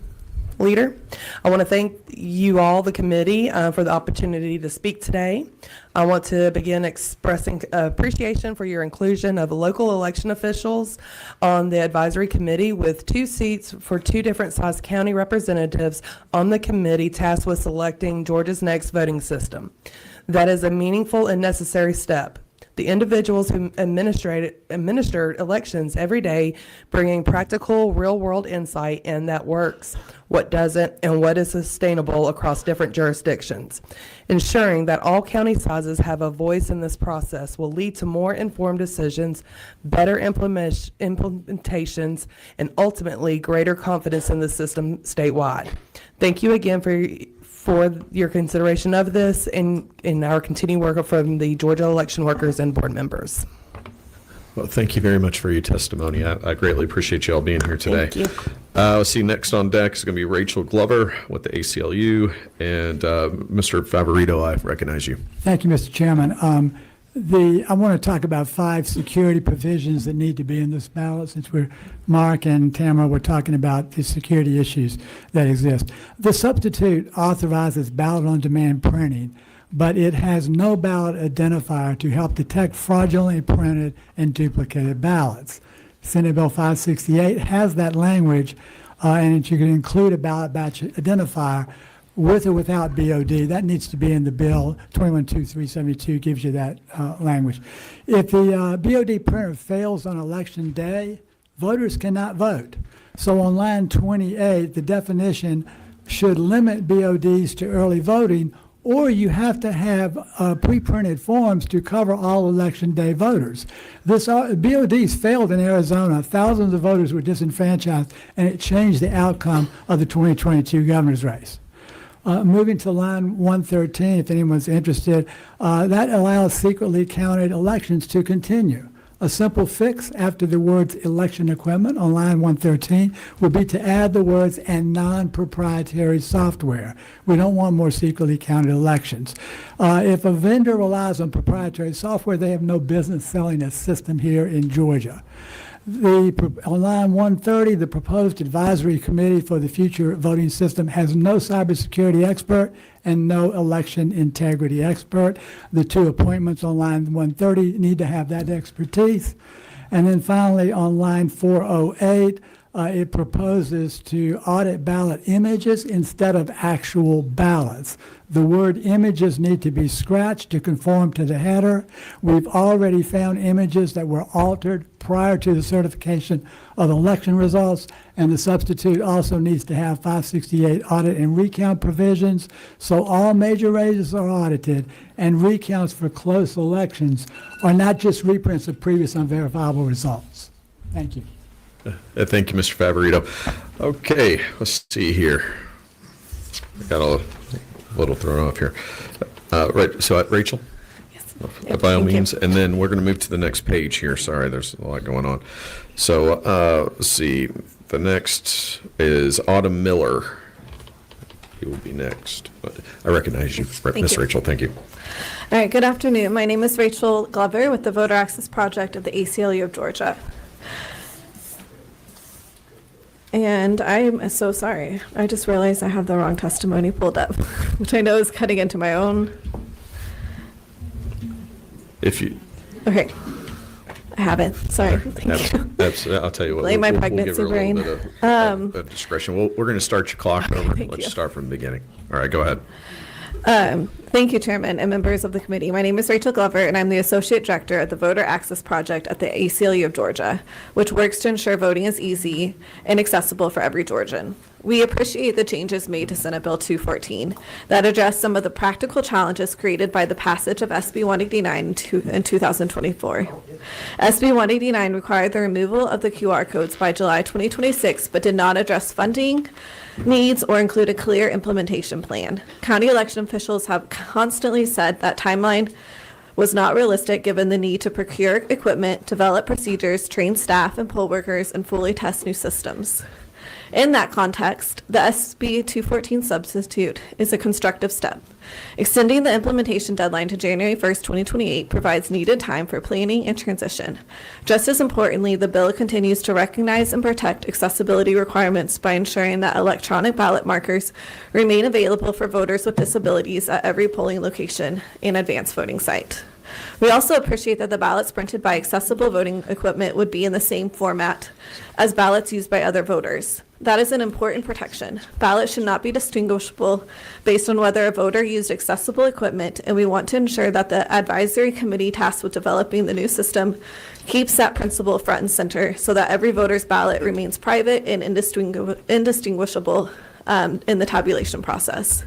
Leader. I want to thank you all, the committee, for the opportunity to speak today. I want to begin expressing appreciation for your inclusion of local election officials on the advisory committee, with 2 seats for 2 different size county representatives on the committee tasked with selecting Georgia's next voting system. That is a meaningful and necessary step. The individuals who administer elections every day, bringing practical, real-world insight in that works, what doesn't, and what is sustainable across different jurisdictions. Ensuring that all county sizes have a voice in this process will lead to more informed decisions, better implementations, and ultimately greater confidence in the system statewide. Thank you again for for your consideration of this in our continued work from the Georgia election workers and board members. Well, thank you very much for your testimony. I greatly appreciate you all being here today. Thank you. Let's see, next on deck is going to be Rachel Glover with the ACLU, and Mr. Favorito, I recognize you. Thank you, Mr. Chairman. I want to talk about 5 security provisions that need to be in this ballot, since Mark and Tamara were talking about the security issues that exist. The substitute authorizes ballot-on-demand printing, but it has no ballot identifier to help detect fraudulently printed and duplicated ballots. Senate Bill 568 has that language, and you can include a ballot batch identifier with or without BOD. That needs to be in the bill. 212372 gives you that language. If the BOD printer fails on election day, voters cannot vote. So on line 28, the definition should limit BODs to early voting, or you have to have pre-printed forms to cover all election day voters. BODs failed in Arizona. Thousands of voters were disenfranchised, and it changed the outcome of the 2022 governor's race. Moving to line 113, if anyone's interested, that allows secretly counted elections to continue. A simple fix after the words election equipment on line 113 would be to add the words and non-proprietary software. We don't want more secretly counted elections. If a vendor relies on proprietary software, they have no business selling a system here in Georgia. On line 130, the proposed advisory committee for the future voting system has no cybersecurity expert and no election integrity expert. The 2 appointments on line 130 need to have that expertise. And then finally, on line 408, it proposes to audit ballot images instead of actual ballots. The word images need to be scratched to conform to the header. We've already found images that were altered prior to the certification of election results, and the substitute also needs to have 568 audit and recount provisions, so all major races are audited, and recounts for close elections are not just reprints of previous unverifiable results. Thank you. Thank you, Mr. Favorito. Okay, let's see here. I got a little thrown off here. Right, so Rachel? Yes. By all means, and then we're going to move to the next page here. Sorry, there's a lot going on. So let's see. The next is Autumn Miller. You will be next. I recognize you, Miss Rachel. Thank you. All right, good afternoon. My name is Rachel Glover with the Voter Access Project of the ACLU of Georgia. And I'm so sorry. I just realized I have the wrong testimony pulled up, which I know is cutting into my own. If you. Okay. I have it. Sorry. Thank you. I'll tell you what. Blame my we'll pregnancy give her a brain. little bit of discretion. We're going to start your clock over. Let's start from the beginning. All right, go ahead. Thank you, Chairman and members of the committee. My name is Rachel Glover, and I'm the Associate Director at the Voter Access Project at the ACLU of Georgia, which works to ensure voting is easy and accessible for every Georgian. We appreciate the changes made to Senate Bill 214 that address some of the practical challenges created by the passage of SB 189 in 2024. SB 189 required the removal of the QR codes by July 2026, but did not address funding needs or include a clear implementation plan. County election officials have constantly said that timeline was not realistic given the need to procure equipment, develop procedures, train staff and poll workers, and fully test new systems. In that context, the SB 214 substitute is a constructive step. Extending the implementation deadline to January 1st, 2028 provides needed time for planning and transition. Just as importantly, the bill continues to recognize and protect accessibility requirements by ensuring that electronic ballot markers remain available for voters with disabilities at every polling location and advanced voting site. We also appreciate that the ballots printed by accessible voting equipment would be in the same format as ballots used by other voters. That is an important protection. Ballots should not be distinguishable based on whether a voter used accessible equipment, and we want to ensure that the advisory committee tasked with developing the new system keeps that principle front and center so that every voter's ballot remains private and indistinguishable in the tabulation process.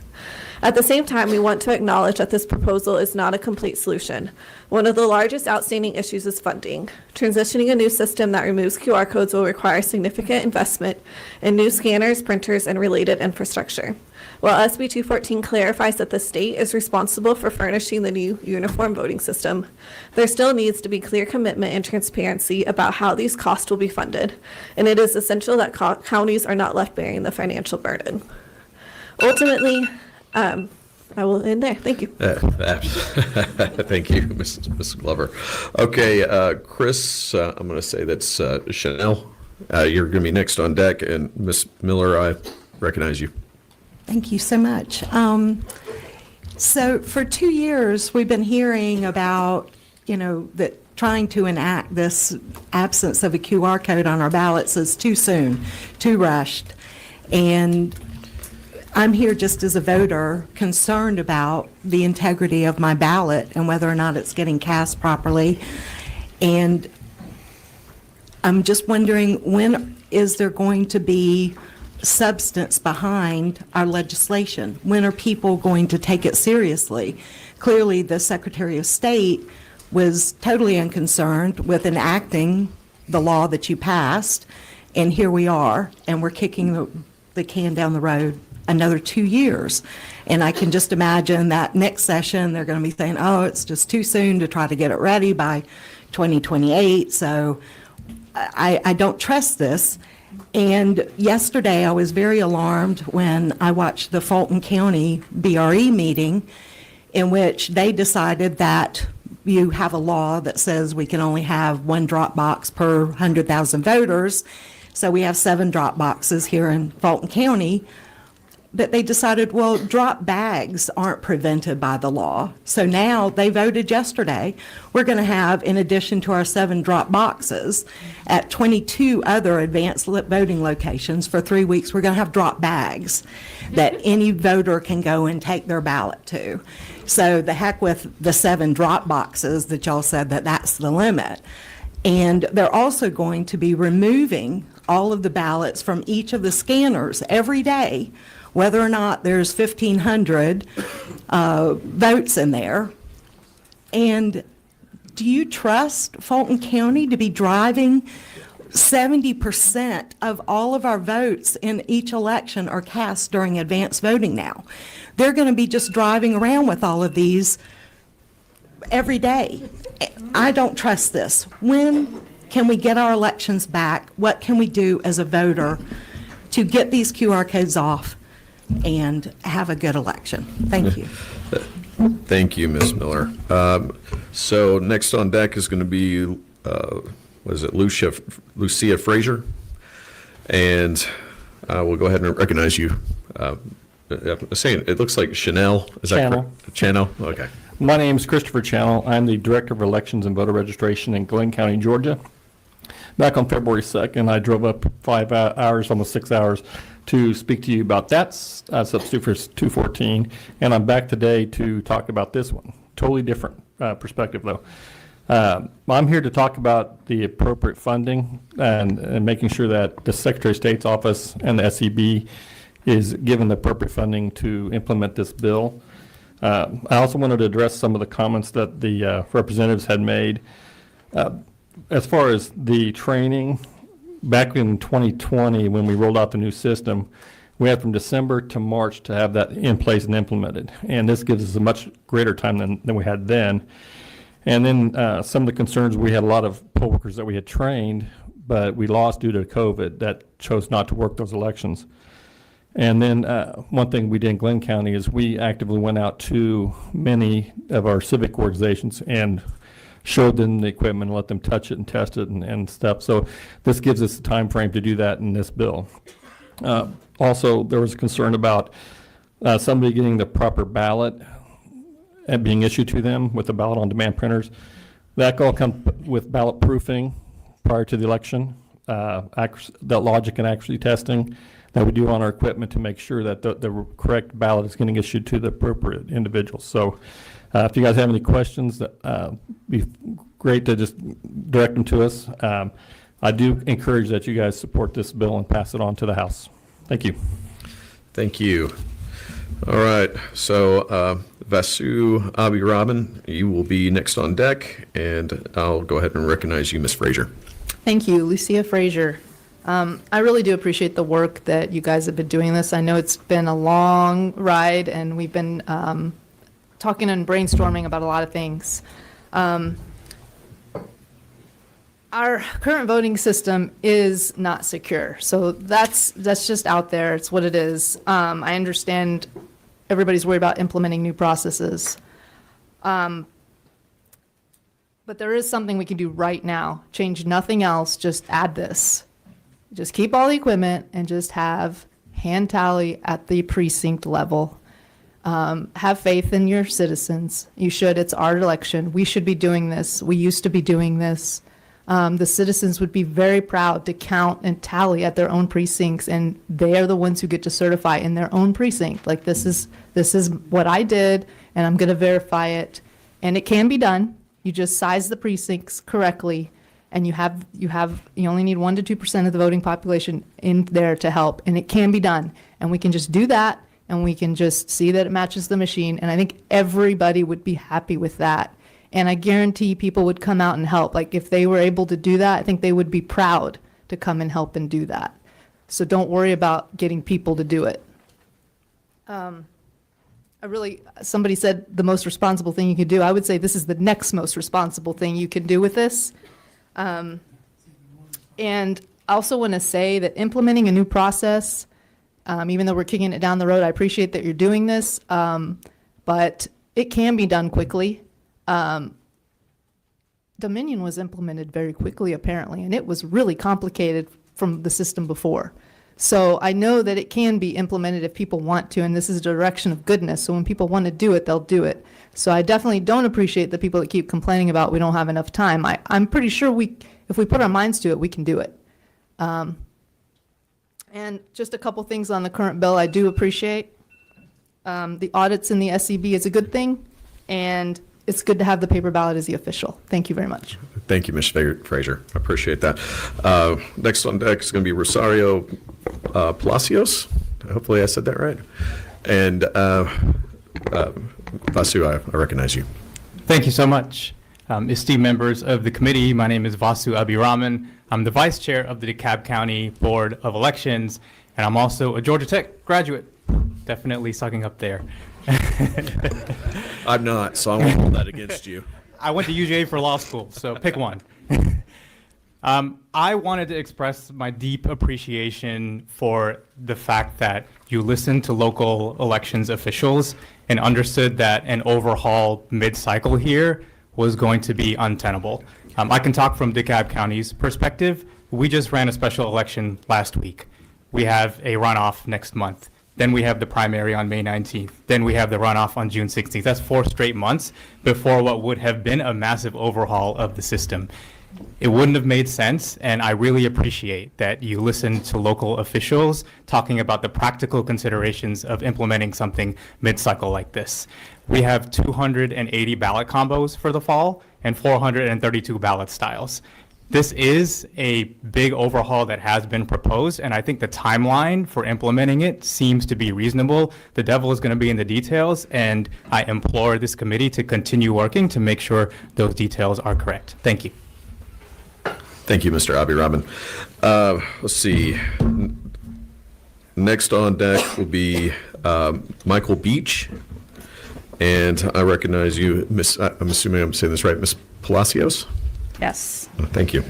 At the same time, we want to acknowledge that this proposal is not a complete solution. One of the largest outstanding issues is funding. Transitioning a new system that removes QR codes will require significant investment in new scanners, printers, and related infrastructure. While SB214 clarifies that the state is responsible for furnishing the new uniform voting system, there still needs to be clear commitment and transparency about how these costs will be funded, and it is essential that counties are not left bearing the financial burden. Ultimately, I will end there. Thank you. Thank you, Ms. Glover. Okay, Chris, I'm going to say that's Chanel. You're going to be next on deck, and Ms. Miller, I recognize you. Thank you so much. So for 2 years, we've been hearing about, that trying to enact this absence of a QR code on our ballots is too soon, too rushed. And I'm here just as a voter concerned about the integrity of my ballot and whether or not it's getting cast properly. And I'm just wondering, when is there going to be substance behind our legislation? When are people going to take it seriously? Clearly, the Secretary of State was totally unconcerned with enacting the law that you passed, and here we are, and we're kicking the can down the road another 2 years. And I can just imagine that next session, they're going to be saying, oh, it's just too soon to try to get it ready by 2028. So I don't trust this. And yesterday, I was very alarmed when I watched the Fulton County BRE meeting, in which they decided that you have a law that says we can only have one drop box per 100,000 voters. So we have 7 drop boxes here in Fulton County. But they decided, well, drop bags aren't prevented by the law. So now they voted yesterday. We're going to have, in addition to our 7 drop boxes, at 22 other advanced voting locations for 3 weeks, we're going to have drop bags that any voter can go and take their ballot to. So the heck with the 7 drop boxes that y'all said that that's the limit. And they're also going to be removing all of the ballots from each of the scanners every day, whether or not there's 1,500 votes in there. And do you trust Fulton County to be driving 70% of all of our votes in each election are cast during advanced voting now? They're going to be just driving around with all of these every day. I don't trust this. When can we get our elections back? What can we do as a voter to get these QR codes off and have a good election? Thank you. Thank you, Ms. Miller. So next on deck is going to be, Lucia Frazier? And we'll go ahead and recognize you. I'm saying, it looks like Chanel. Is that correct? Channel? Okay. My name is Christopher Channel. I'm the Director of Elections and Voter Registration in Glenn County, Georgia. Back on February 2nd, I drove up 5 hours, almost 6 hours, to speak to you about that substitute for 214, and I'm back today to talk about this one. Totally different perspective, though. I'm here to talk about the appropriate funding and making sure that the Secretary of State's office and the SEB is given the appropriate funding to implement this bill. I also wanted to address some of the comments that the representatives had made. As far as the training, back in 2020, when we rolled out the new system, we had from December to March to have that in place and implemented. And this gives us a much greater time than we had then. And then some of the concerns, we had a lot of poll workers that we had trained, but we lost due to COVID that chose not to work those elections. And then one thing we did in Glenn County is we actively went out to many of our civic organizations and showed them the equipment and let them touch it and test it and stuff. So this gives us the time frame to do that in this bill. Also, there was concern about somebody getting the proper ballot and being issued to them with the ballot on demand printers. That all comes with ballot proofing prior to the election, that logic and accuracy testing that we do on our equipment to make sure that the correct ballot is getting issued to the appropriate individuals. So if you guys have any questions, be great to just direct them to us. I do encourage that you guys support this bill and pass it on to the House. Thank you. Thank you. All right, so Vasu Abhiraman, you will be next on deck, and I'll go ahead and recognize you, Ms. Frazier. Thank you, Lucia Frazier. I really do appreciate the work that you guys have been doing this. I know it's been a long ride, and we've been talking and brainstorming about a lot of things. Our current voting system is not secure, so that's just out there. It's what it is. I understand everybody's worried about implementing new processes. But there is something we can do right now. Change nothing else, just add this. Just keep all the equipment and just have hand tally at the precinct level. Have faith in your citizens. You should. It's our election. We should be doing this. We used to be doing this. The citizens would be very proud to count and tally at their own precincts, and they are the ones who get to certify in their own precinct. Like, this is what I did, and I'm going to verify it. And it can be done. You just size the precincts correctly, and you only need 1 to 2% of the voting population in there to help, and it can be done. And we can just do that, and we can just see that it matches the machine, and I think everybody would be happy with that. And I guarantee people would come out and help. Like, if they were able to do that, I think they would be proud to come and help and do that. So don't worry about getting people to do it. Somebody said the most responsible thing you could do. I would say this is the next most responsible thing you can do with this. And I also want to say that implementing a new process, even though we're kicking it down the road, I appreciate that you're doing this, but it can be done quickly. Dominion was implemented very quickly, apparently, and it was really complicated from the system before. So I know that it can be implemented if people want to, and this is a direction of goodness. So when people want to do it, they'll do it. So I definitely don't appreciate the people that keep complaining about we don't have enough time. I'm pretty sure if we put our minds to it, we can do it. And just a couple things on the current bill I do appreciate. The audits in the SEB is a good thing, and it's good to have the paper ballot as the official. Thank you very much. Thank you, Ms. Frazier. I appreciate that. Next on deck is going to be Rosario Palacios. Hopefully I said that right. And Vasu, I recognize you. Thank you so much. Esteemed members of the committee, my name is Vasu Abhiraman. I'm the vice chair of the DeKalb County Board of Elections, and I'm also a Georgia Tech graduate. Definitely sucking up there. I'm not, so I won't hold that against you. I went to UGA for law school, so pick one. I wanted to express my deep appreciation for the fact that you listened to local elections officials and understood that an overhaul mid-cycle here was going to be untenable. I can talk from DeKalb County's perspective. We just ran a special election last week. We have a runoff next month. Then we have the primary on May 19th. Then we have the runoff on June 16th. That's 4 straight months before what would have been a massive overhaul of the system. It wouldn't have made sense, and I really appreciate that you listened to local officials talking about the practical considerations of implementing something mid-cycle like this. We have 280 ballot combos for the fall and 432 ballot styles. This is a big overhaul that has been proposed, and I think the timeline for implementing it seems to be reasonable. The devil is going to be in the details, and I implore this committee to continue working to make sure those details are correct. Thank you. Thank you, Mr. Abhiraman. Let's see. Next on deck will be Michael Beach, and I recognize you, Miss. I'm assuming I'm saying this right, Miss Palacios. Yes. Thank you.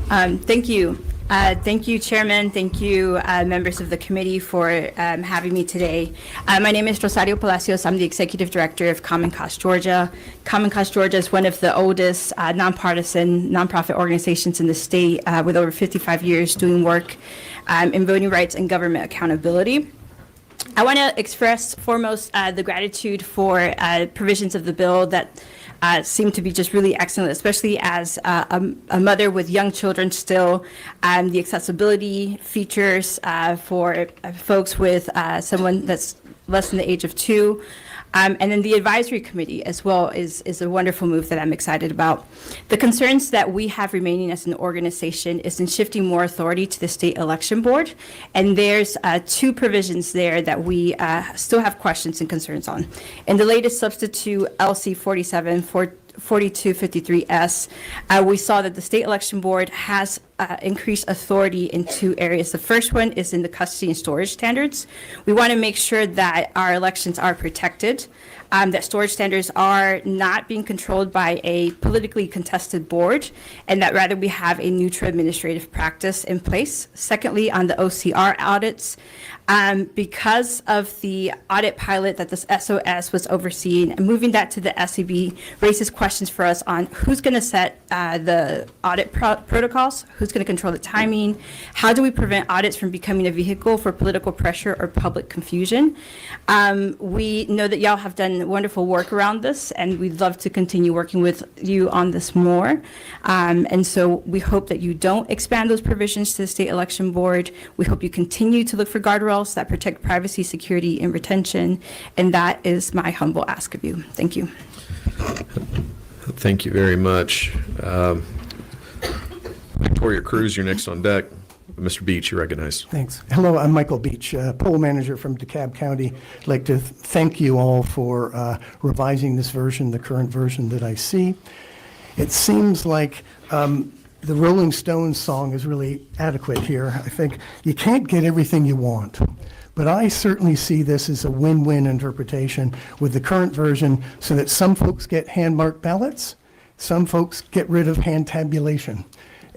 Thank you. Thank you, Chairman. Thank you, members of the committee, for having me today. My name is Rosario Palacios. I'm the Executive Director of Common Cause Georgia. Common Cause Georgia is one of the oldest nonpartisan nonprofit organizations in the state with over 55 years doing work in voting rights and government accountability. I want to express foremost the gratitude for provisions of the bill that seem to be just really excellent, especially as a mother with young children still. The accessibility features for folks with someone that's less than the age of 2. And then the advisory committee as well is a wonderful move that I'm excited about. The concerns that we have remaining as an organization is in shifting more authority to the state election board. And there's 2 provisions there that we still have questions and concerns on. In the latest substitute LC 4253S, we saw that the state election board has increased authority in 2 areas. The first one is in the custody and storage standards. We want to make sure that our elections are protected, that storage standards are not being controlled by a politically contested board, and that rather we have a neutral administrative practice in place. Secondly, on the OCR audits, because of the audit pilot that this SOS was overseeing, and moving that to the SEB raises questions for us on who's going to set the audit protocols, who's going to control the timing, how do we prevent audits from becoming a vehicle for political pressure or public confusion. We know that y'all have done wonderful work around this, and we'd love to continue working with you on this more. And so we hope that you don't expand those provisions to the state election board. We hope you continue to look for guardrails that protect privacy, security, and retention. And that is my humble ask of you. Thank you. Thank you very much. Victoria Cruz, you're next on deck. Mr. Beach, you're recognized. Thanks. Hello, I'm Michael Beach, poll manager from DeKalb County. I'd like to thank you all for revising this version, the current version that I see. It seems like the Rolling Stones song is really adequate here. I think you can't get everything you want, but I certainly see this as a win-win interpretation with the current version, so that some folks get hand-marked ballots, some folks get rid of hand tabulation,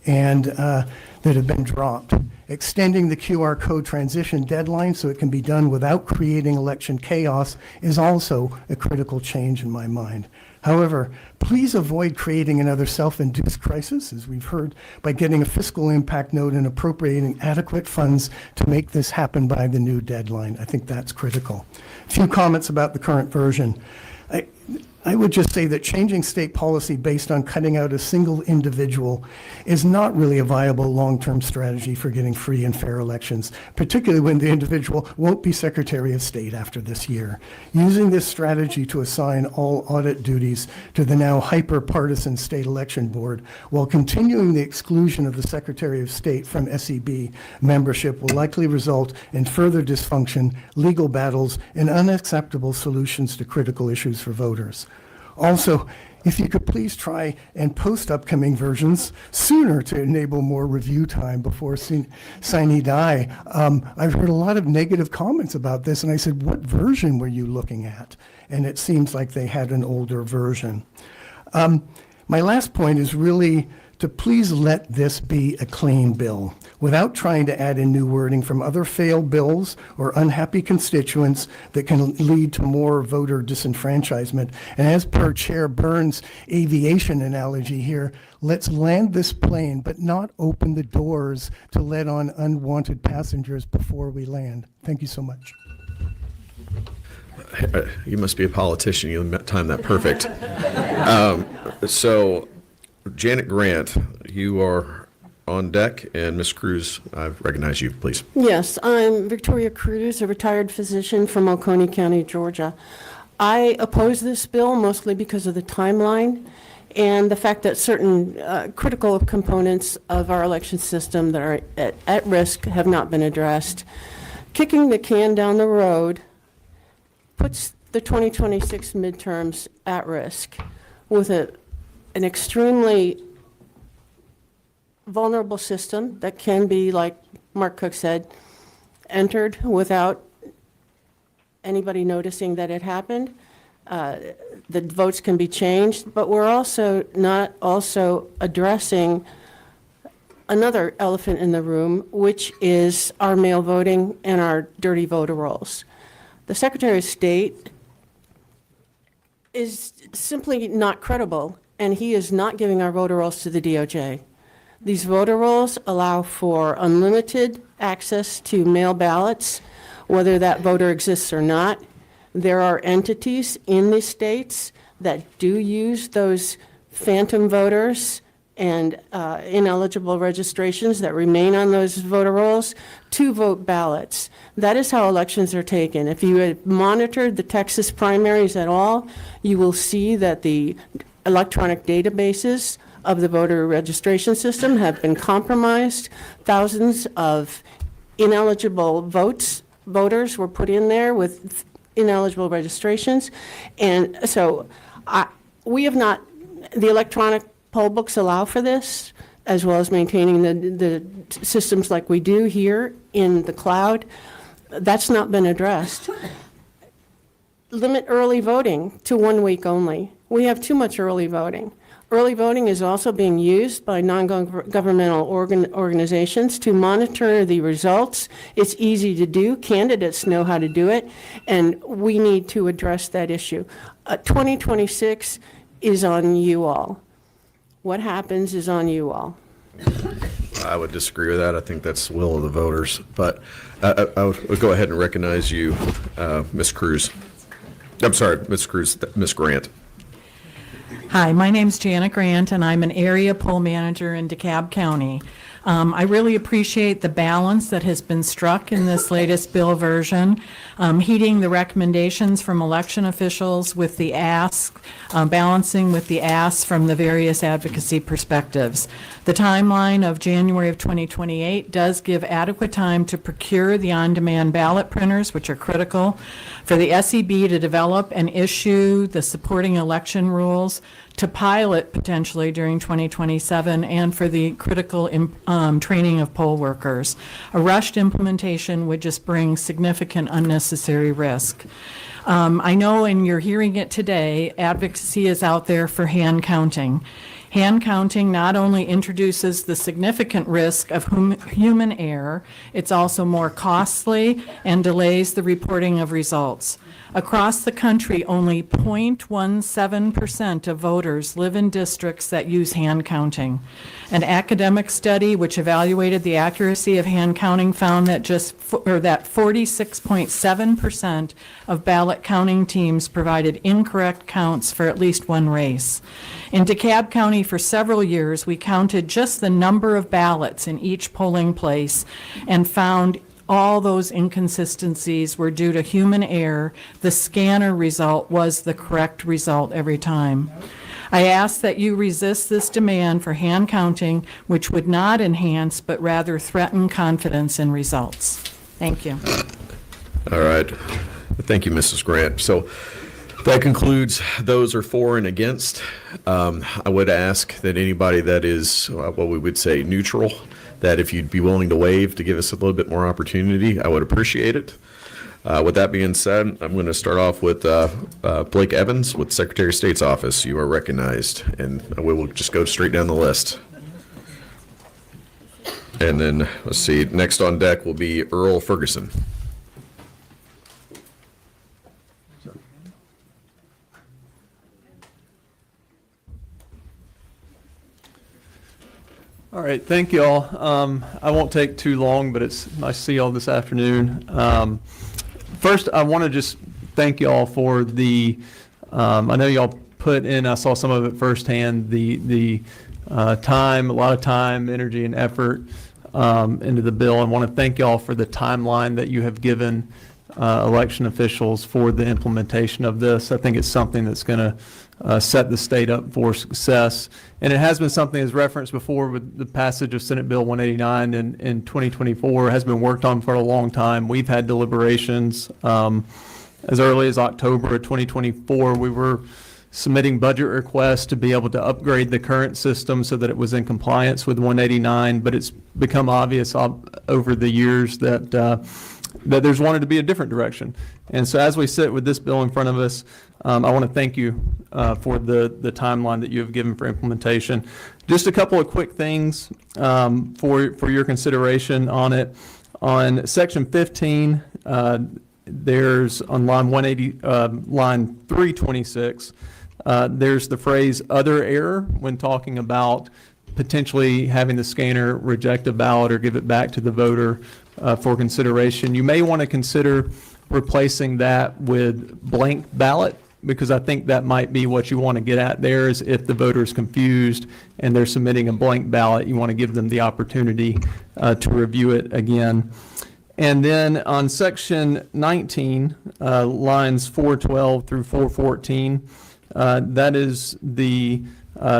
and that have been dropped. Extending the QR code transition deadline so it can be done without creating election chaos is also a critical change in my mind. However, please avoid creating another self-induced crisis, as we've heard, by getting a fiscal impact note and appropriating adequate funds to make this happen by the new deadline. I think that's critical. A few comments about the current version. I would just say that changing state policy based on cutting out a single individual is not really a viable long-term strategy for getting free and fair elections, particularly when the individual won't be Secretary of State after this year. Using this strategy to assign all audit duties to the now hyper-partisan State Election Board while continuing the exclusion of the Secretary of State from SEB membership will likely result in further dysfunction, legal battles, and unacceptable solutions to critical issues for voters. Also, if you could please try and post upcoming versions sooner to enable more review time before sine die. I've heard a lot of negative comments about this, and I said, what version were you looking at? And it seems like they had an older version. My last point is really to please let this be a clean bill without trying to add in new wording from other failed bills or unhappy constituents that can lead to more voter disenfranchisement. And as per Chair Burns' aviation analogy here, let's land this plane but not open the doors to let on unwanted passengers before we land. Thank you so much. You must be a politician. You timed that perfect. So, Janet Grant, you are on deck, and Ms. Cruz, I recognize you, please. Yes, I'm Victoria Cruz, a retired physician from Oconee County, Georgia. I oppose this bill mostly because of the timeline and the fact that certain critical components of our election system that are at risk have not been addressed. Kicking the can down the road puts the 2026 midterms at risk with an extremely vulnerable system that can be, like Mark Cook said, entered without anybody noticing that it happened. The votes can be changed, but we're also not addressing another elephant in the room, which is our mail voting and our dirty voter rolls. The Secretary of State is simply not credible, and he is not giving our voter rolls to the DOJ. These voter rolls allow for unlimited access to mail ballots, whether that voter exists or not. There are entities in the states that do use those phantom voters and ineligible registrations that remain on those voter rolls to vote ballots. That is how elections are taken. If you had monitored the Texas primaries at all, you will see that the electronic databases of the voter registration system have been compromised. Thousands of ineligible voters were put in there with ineligible registrations. And so we have not, the electronic poll books allow for this, as well as maintaining the systems like we do here in the cloud. That's not been addressed. Limit early voting to 1 week only. We have too much early voting. Early voting is also being used by non-governmental organizations to monitor the results. It's easy to do. Candidates know how to do it, and we need to address that issue. 2026 is on you all. What happens is on you all. I would disagree with that. I think that's the will of the voters. But I would go ahead and recognize you, Ms. Cruz. I'm sorry, Ms. Cruz, Ms. Grant. Hi, my name's Janet Grant, and I'm an area poll manager in DeKalb County. I really appreciate the balance that has been struck in this latest bill version, heeding the recommendations from election officials with the ask, balancing with the asks from the various advocacy perspectives. The timeline of January of 2028 does give adequate time to procure the on-demand ballot printers, which are critical, for the SEB to develop and issue the supporting election rules, to pilot potentially during 2027, and for the critical training of poll workers. A rushed implementation would just bring significant unnecessary risk. I know, and you're hearing it today, advocacy is out there for hand counting. Hand counting not only introduces the significant risk of human error, it's also more costly and delays the reporting of results. Across the country, only 0.17% of voters live in districts that use hand counting. An academic study which evaluated the accuracy of hand counting found that that 46.7% of ballot counting teams provided incorrect counts for at least one race. In DeKalb County, for several years, we counted just the number of ballots in each polling place and found all those inconsistencies were due to human error. The scanner result was the correct result every time. I ask that you resist this demand for hand counting, which would not enhance but rather threaten confidence in results. Thank you. All right. Thank you, Mrs. Grant. So that concludes those are for and against. I would ask that anybody that is what we would say neutral, that if you'd be willing to waive to give us a little bit more opportunity, I would appreciate it. With that being said, I'm going to start off with Blake Evans with Secretary of State's office. You are recognized, and we will just go straight down the list. And then, let's see, next on deck will be Earl Ferguson. All right, thank you all. I won't take too long, but it's nice to see you all this afternoon. First, I want to just thank you all for the, I know y'all put in, I saw some of it firsthand, the time, a lot of time, energy, and effort into the bill. I want to thank you all for the timeline that you have given election officials for the implementation of this. I think it's something that's going to set the state up for success. And it has been something as referenced before with the passage of Senate Bill 189 in 2024, has been worked on for a long time. We've had deliberations as early as October of 2024. We were submitting budget requests to be able to upgrade the current system so that it was in compliance with 189, but it's become obvious over the years that there's wanted to be a different direction. And so as we sit with this bill in front of us, I want to thank you for the timeline that you have given for implementation. Just a couple of quick things for your consideration on it. On section 15, there's on line 326, there's the phrase "other error" when talking about potentially having the scanner reject a ballot or give it back to the voter for consideration. You may want to consider replacing that with blank ballot because I think that might be what you want to get at there, is if the voter is confused and they're submitting a blank ballot, you want to give them the opportunity to review it again. And then on section 19, lines 412 through 414, that is the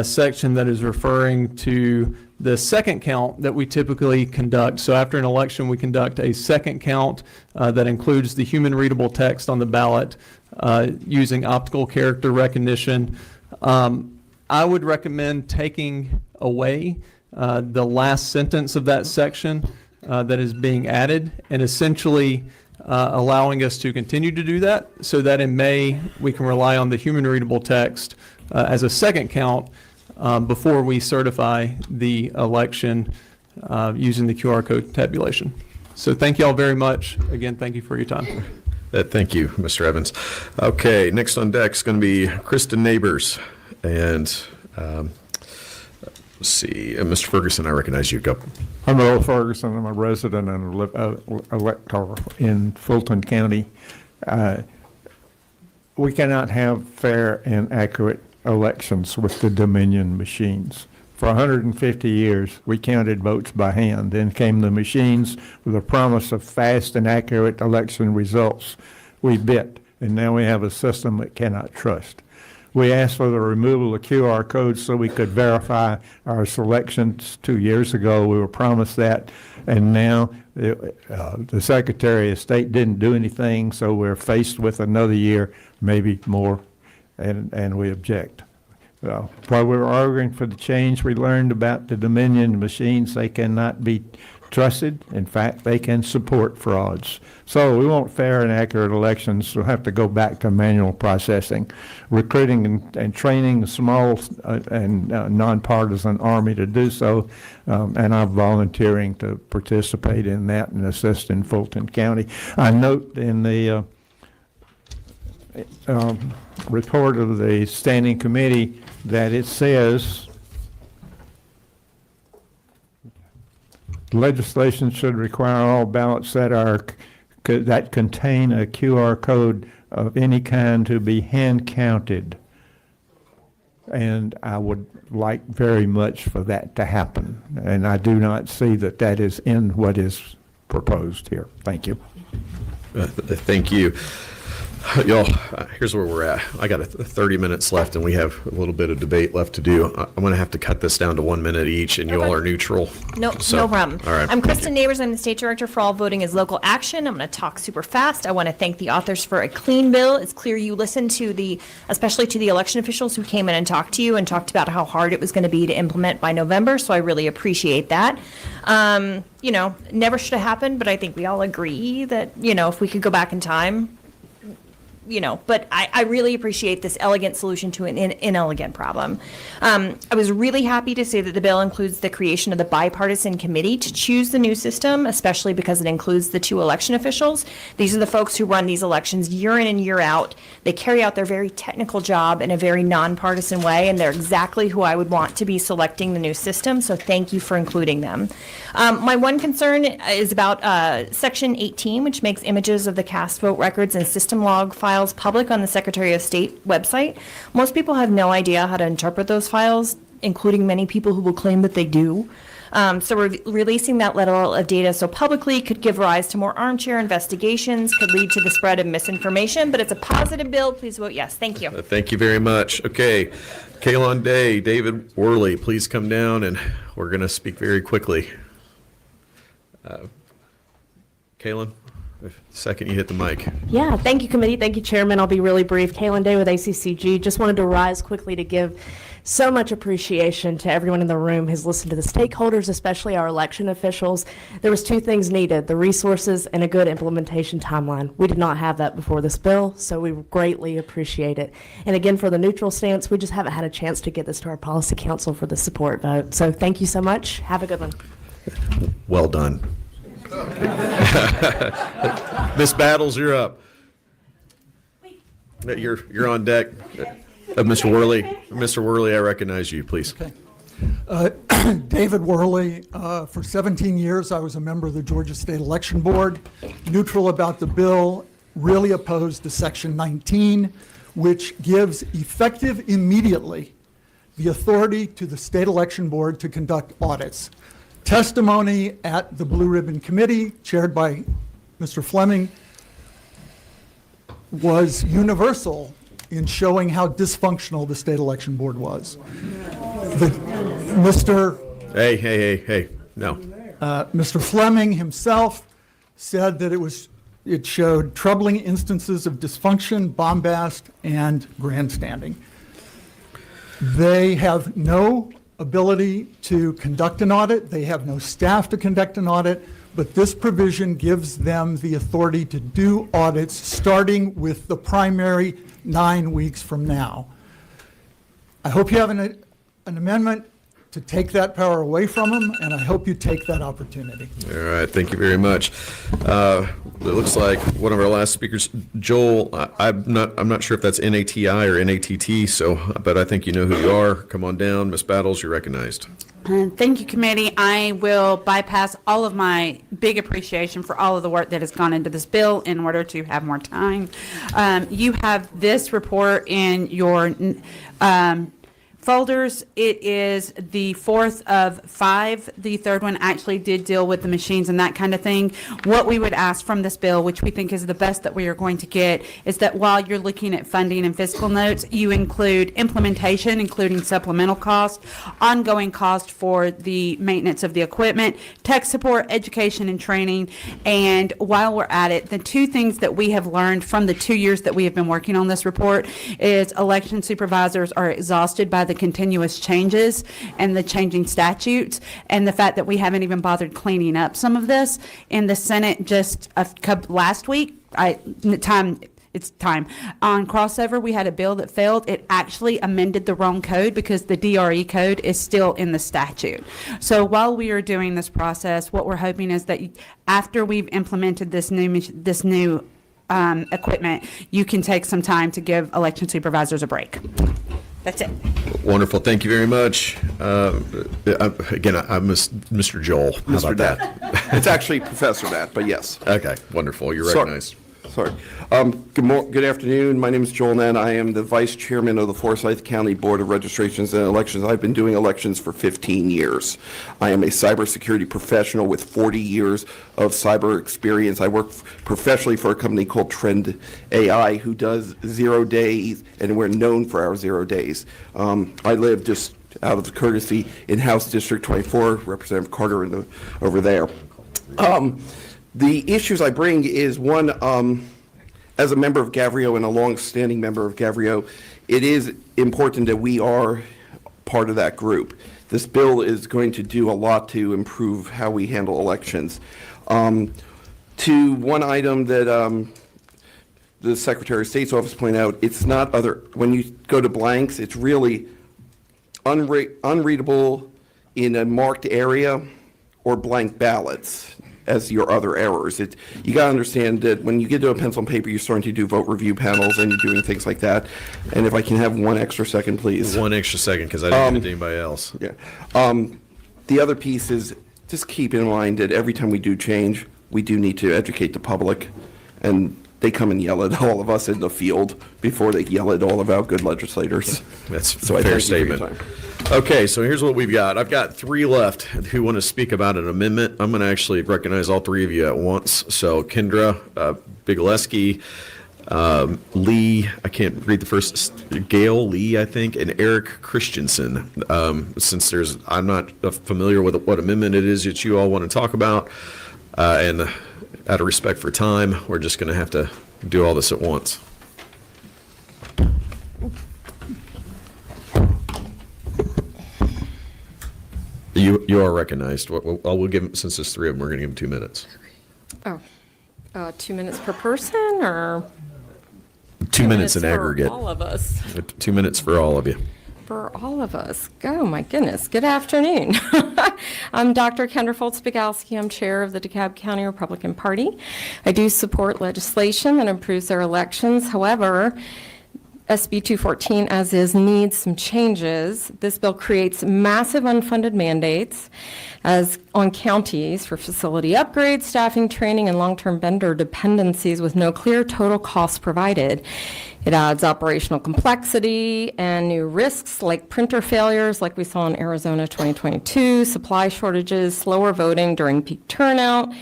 section that is referring to the second count that we typically conduct. So after an election, we conduct a second count that includes the human readable text on the ballot using optical character recognition. I would recommend taking away the last sentence of that section that is being added, and essentially allowing us to continue to do that, so that in May we can rely on the human readable text as a second count before we certify the election using the QR code tabulation. So thank you all very much. Again, thank you for your time. Thank you, Mr. Evans. Okay, next on deck is going to be Kristen Neighbors. And let's see, Mr. Ferguson, I recognize you. Go. I'm Earl Ferguson. I'm a resident and elector in Fulton County. We cannot have fair and accurate elections with the Dominion machines. For 150 years, we counted votes by hand. Then came the machines with a promise of fast and accurate election results. We bit, and now we have a system that cannot trust. We asked for the removal of QR codes so we could verify our selections 2 years ago. We were promised that, and now the Secretary of State didn't do anything, so we're faced with another year, maybe more, and we object. While we were arguing for the change, we learned about the Dominion machines. They cannot be trusted. In fact, they can support frauds. So we want fair and accurate elections. We'll have to go back to manual processing, recruiting and training a small and nonpartisan army to do so, and I'm volunteering to participate in that and assist in Fulton County. I note in the report of the standing committee that it says legislation should require all ballots that contain a QR code of any kind to be hand counted. And I would like very much for that to happen. And I do not see that that is in what is proposed here. Thank you. Thank you. Y'all, here's where we're at. I got 30 minutes left, and we have a little bit of debate left to do. I'm going to have to cut this down to 1 minute each, and you all are neutral. No problem. All right. I'm Kristen Neighbors. I'm the State Director for All Voting is Local Action. I'm going to talk super fast. I want to thank the authors for a clean bill. It's clear you listened to especially to the election officials who came in and talked to you and talked about how hard it was going to be to implement by November, so I really appreciate that. Never should have happened, but I think we all agree that, if we could go back in time, but I really appreciate this elegant solution to an inelegant problem. I was really happy to see that the bill includes the creation of the bipartisan committee to choose the new system, especially because it includes the 2 election officials. These are the folks who run these elections year in and year out. They carry out their very technical job in a very nonpartisan way, and they're exactly who I would want to be selecting the new system, so thank you for including them. My one concern is about Section 18, which makes images of the cast vote records and system log files public on the Secretary of State website. Most people have no idea how to interpret those files, including many people who will claim that they do. So releasing that level of data so publicly could give rise to more armchair investigations, could lead to the spread of misinformation, but it's a positive bill. Please vote yes. Thank you. Thank you very much. Okay, Kalon Day, David Worley, please come down, and we're going to speak very quickly. Kalon? Second you hit the mic. Yeah, thank you, committee. Thank you, Chairman. I'll be really brief. Kaylin Day with ACCG. Just wanted to rise quickly to give so much appreciation to everyone in the room who's listened to the stakeholders, especially our election officials. There was 2 things needed, the resources and a good implementation timeline. We did not have that before this bill, so we greatly appreciate it. And again, for the neutral stance, we just haven't had a chance to get this to our policy council for the support vote. So thank you so much. Have a good one. Well done. Miss Battles, you're up. You're on deck. Mr. Worley, I recognize you, please. Okay. David Worley. For 17 years, I was a member of the Georgia State Election Board, neutral about the bill, really opposed to Section 19, which gives effective immediately the authority to the State Election Board to conduct audits. Testimony at the Blue Ribbon Committee, chaired by Mr. Fleming, was universal in showing how dysfunctional the State Election Board was. Mr. Fleming himself said that it showed troubling instances of dysfunction, bombast, and grandstanding. They have no ability to conduct an audit. They have no staff to conduct an audit, but this provision gives them the authority to do audits starting with the primary 9 weeks from now. I hope you have an amendment to take that power away from them, and I hope you take that opportunity. All right, thank you very much. It looks like one of our last speakers, Joel, I'm not sure if that's NATI or NATT, but I think you know who you are. Come on down. Ms. Battles, you're recognized. Thank you, committee. I will bypass all of my big appreciation for all of the work that has gone into this bill in order to have more time. You have this report in your folders. It is the fourth of 5. The third one actually did deal with the machines and that kind of thing. What we would ask from this bill, which we think is the best that we are going to get, is that while you're looking at funding and fiscal notes, you include implementation, including supplemental cost, ongoing cost for the maintenance of the equipment, tech support, education and training. And while we're at it, the 2 things that we have learned from the 2 years that we have been working on this report is election supervisors are exhausted by the continuous changes and the changing statutes, and the fact that we haven't even bothered cleaning up some of this. In the Senate just last week, it's time. On crossover, we had a bill that failed. It actually amended the wrong code because the DRE code is still in the statute. So while we are doing this process, what we're hoping is that after we've implemented this new equipment, you can take some time to give election supervisors a break. That's it. Wonderful. Thank you very much. Again, I'm Mr. Joel. How about that? It's actually Professor Nat, but yes. Okay, wonderful. You're recognized. Sorry. Good afternoon. My name is Joel Nat. I am the Vice Chairman of the Forsyth County Board of Registrations and Elections. I've been doing elections for 15 years. I am a cybersecurity professional with 40 years of cyber experience. I work professionally for a company called Trend AI, who does 0 days, and we're known for our 0 days. I live just out of courtesy in House District 24, Representative Carter over there. The issues I bring is one, as a member of Gavrio and a long-standing member of Gavrio, it is important that we are part of that group. This bill is going to do a lot to improve how we handle elections. To one item that the Secretary of State's office pointed out, it's not when you go to blanks, it's really unreadable in a marked area or blank ballots as your other errors. You got to understand that when you get to a pencil and paper, you're starting to do vote review panels and you're doing things like that. And if I can have 1 extra second, please. 1 extra second, because I didn't give it to anybody else. Yeah. The other piece is just keep in mind that every time we do change, we do need to educate the public, and they come and yell at all of us in the field before they yell at all of our good legislators. That's so a fair I thank you for your statement. time. Okay, so here's what we've got. I've got 3 left who want to speak about an amendment. I'm going to actually recognize all 3 of you at once. So Kendra Bigaleski, Lee, I can't read the first, Gail Lee, I think, and Eric Christensen. Since I'm not familiar with what amendment it is that you all want to talk about, and out of respect for time, we're just going to have to do all this at once. You are recognized. We'll give them, since there's 3 of them, we're going to give them 2 minutes. 2 minutes per person, or 2 minutes in aggregate. for all of us? 2 minutes for all of you. For all of us. Oh, my goodness. Good afternoon. I'm Dr. Kendra Foltz-Bigalski. I'm chair of the DeKalb County Republican Party. I do support legislation that improves their elections. However, SB214 as is needs some changes. This bill creates massive unfunded mandates as on counties for facility upgrades, staffing, training, and long-term vendor dependencies with no clear total cost provided. It adds operational complexity and new risks like printer failures like we saw in Arizona 2022, supply shortages, slower voting during peak turnout.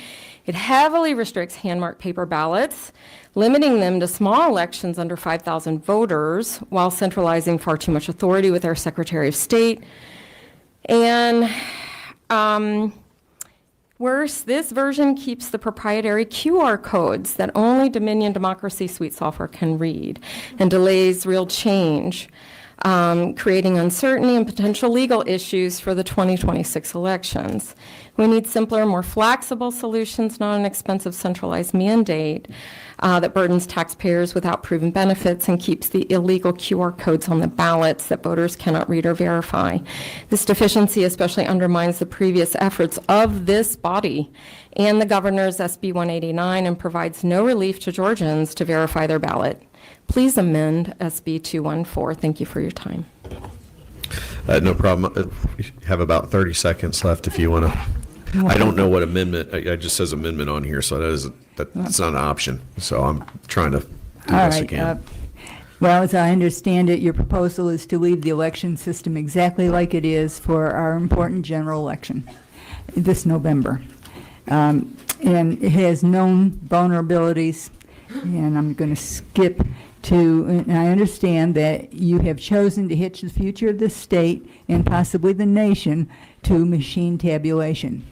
It heavily restricts hand-marked paper ballots, limiting them to small elections under 5,000 voters while centralizing far too much authority with our Secretary of State. And worse, this version keeps the proprietary QR codes that only Dominion Democracy Suite software can read and delays real change, creating uncertainty and potential legal issues for the 2026 elections. We need simpler, more flexible solutions, not an expensive centralized mandate that burdens taxpayers without proven benefits and keeps the illegal QR codes on the ballots that voters cannot read or verify. This deficiency especially undermines the previous efforts of this body and the governor's SB 189 and provides no relief to Georgians to verify their ballot. Please amend SB 214. Thank you for your time. No problem. We have about 30 seconds left if you want to. I don't know what amendment, it just says amendment on here, so that's not an option. So I'm trying to do this again. Well, as I understand it, your proposal is to leave the election system exactly like it is for our important general election this November. And it has known vulnerabilities, and I'm going to skip to, and I understand that you have chosen to hitch the future of the state and possibly the nation to machine tabulation.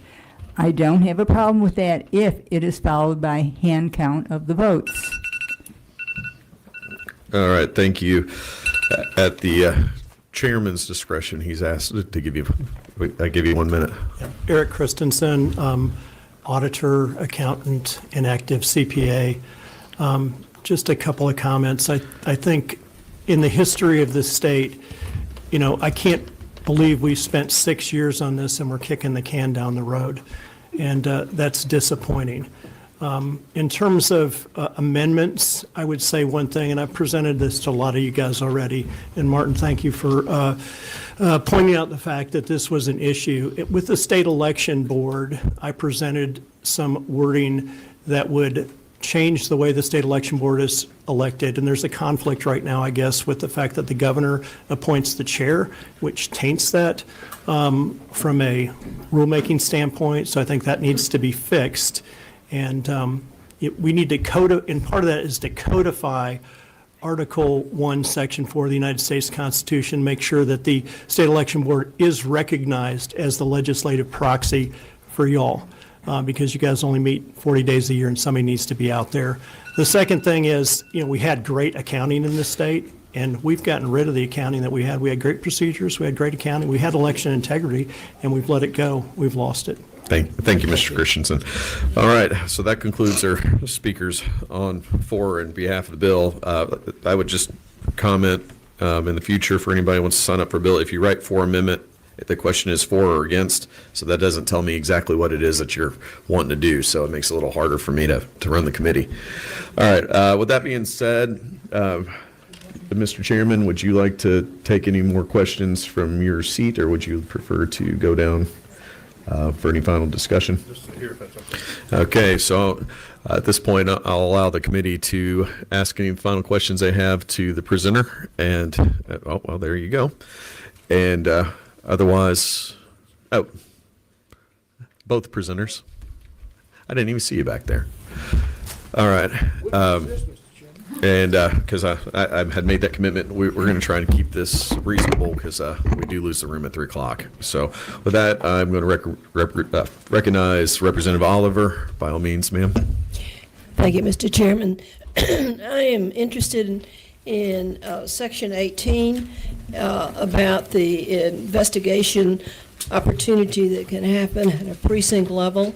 I don't have a problem with that if it is followed by hand count of the votes. All right, thank you. At the chairman's discretion, he's asked to give you, I give you 1 minute. Eric Christensen, auditor, accountant, and active CPA. Just a couple of comments. I think in the history of this state, I can't believe we spent 6 years on this and we're kicking the can down the road. And that's disappointing. In terms of amendments, I would say one thing, and I've presented this to a lot of you guys already, and Martin, thank you for pointing out the fact that this was an issue. With the state election board, I presented some wording that would change the way the state election board is elected, and there's a conflict right now, I guess, with the fact that the governor appoints the chair, which taints that from a rulemaking standpoint, so I think that needs to be fixed. And we need to and part of that is to codify Article 1, Section 4 of the United States Constitution, make sure that the state election board is recognized as the legislative proxy for y'all. Because you guys only meet 40 days a year and somebody needs to be out there. The second thing is, we had great accounting in this state, and we've gotten rid of the accounting that we had. We had great procedures, we had great accounting, we had election integrity, and we've let it go. We've lost it. Thank you, Mr. Christensen. All right, so that concludes our speakers for and behalf of the bill. I would just comment in the future for anybody who wants to sign up for a bill, if you write for amendment, the question is for or against, so that doesn't tell me exactly what it is that you're wanting to do, so it makes it a little harder for me to run the committee. All right, with that being said, Mr. Chairman, would you like to take any more questions from your seat, or would you prefer to go down for any final discussion? Okay, so at this point, I'll allow the committee to ask any final questions they have to the presenter, and, well, there you go. And otherwise, both presenters. I didn't even see you back there. All right. And because I had made that commitment, we're going to try and keep this reasonable because we do lose the room at 3 o'clock. So with that, I'm going to recognize Representative Oliver. By all means, ma'am. Thank you, Mr. Chairman. I am interested in Section 18 about the investigation opportunity that can happen at a precinct level.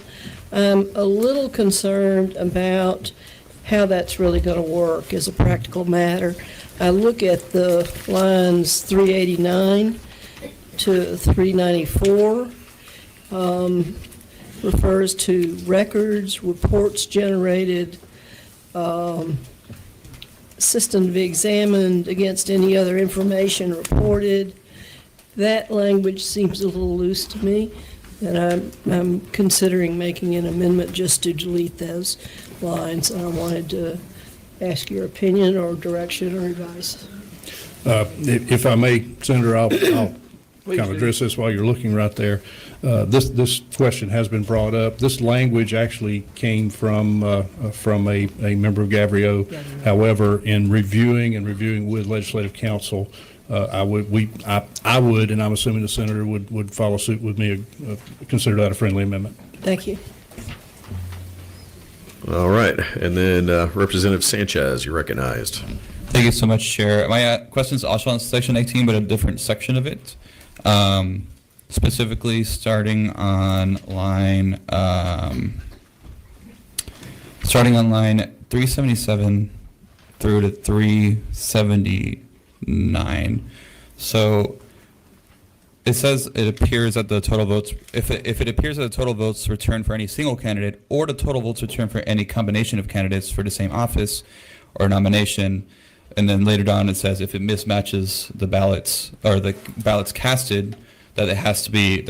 I'm a little concerned about how that's really going to work as a practical matter. I look at the lines 389 to 394, refers to records, reports generated, system to be examined against any other information reported. That language seems a little loose to me, and I'm considering making an amendment just to delete those lines. I wanted to ask your opinion or direction or advice. If I may, Senator, I'll kind of address this while you're looking right there. This question has been brought up. This language actually came from a member of Gabrielle. However, in reviewing with Legislative Council, I would, and I'm assuming the senator would follow suit with me, consider that a friendly amendment. Thank you. All right, and then Representative Sanchez, you're recognized. Thank you so much, Chair. My question is also on Section 18, but a different section of it. Specifically, starting on line 377 through to 379. So it says it appears that the total votes, if it appears that the total votes returned for any single candidate or the total votes returned for any combination of candidates for the same office or nomination, and then later on it says if it mismatches the ballots or the ballots casted, that there has to be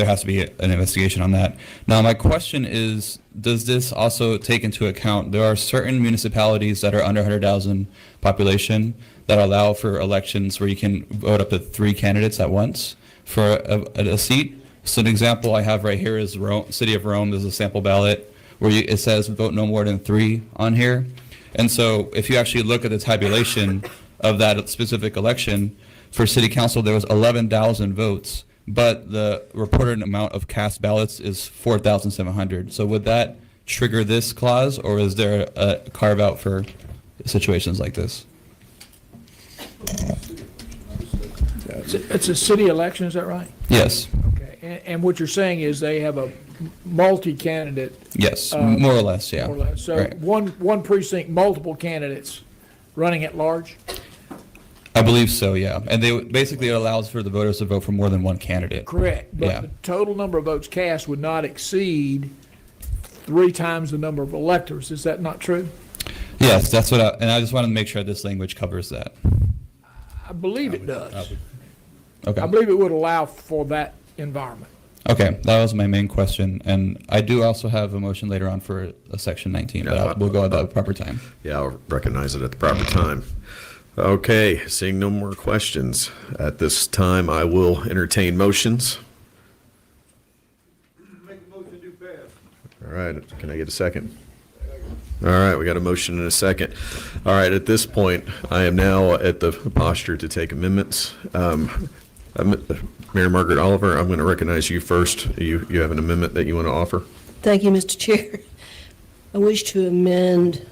an investigation on that. Now my question is, does this also take into account there are certain municipalities that are under 100,000 population that allow for elections where you can vote up to 3 candidates at once for a seat? So an example I have right here is Rome, City of Rome. There's a sample ballot where it says vote no more than 3 on here. And so if you actually look at the tabulation of that specific election, for City Council there was 11,000 votes, but the reported amount of cast ballots is 4,700. So would that trigger this clause, or is there a carve out for situations like this? It's a city election, is that right? Yes. Okay, and what you're saying is they have a multi-candidate. Yes, more or less, yeah. More or less. So Right. one precinct, multiple candidates running at large? I believe so, yeah. And basically it allows for the voters to vote for more than one candidate. Correct, but Yeah. the total number of votes cast would not exceed 3 times the number of electors. Is that not true? Yes, that's what and I just wanted to make sure this language covers that. I believe it does. Okay. I believe it would allow for that environment. Okay, that was my main question. And I do also have a motion later on for a section 19, but we'll go at the proper time. Yeah, I'll recognize it at the proper time. Okay, seeing no more questions. At this time, I will entertain motions. All right, can I get a second? All right, we got a motion and a second. All right, at this point, I am now at the posture to take amendments. Mayor Margaret Oliver, I'm going to recognize you first. You have an amendment that you want to offer? Thank you, Mr. Chair. I wish to amend,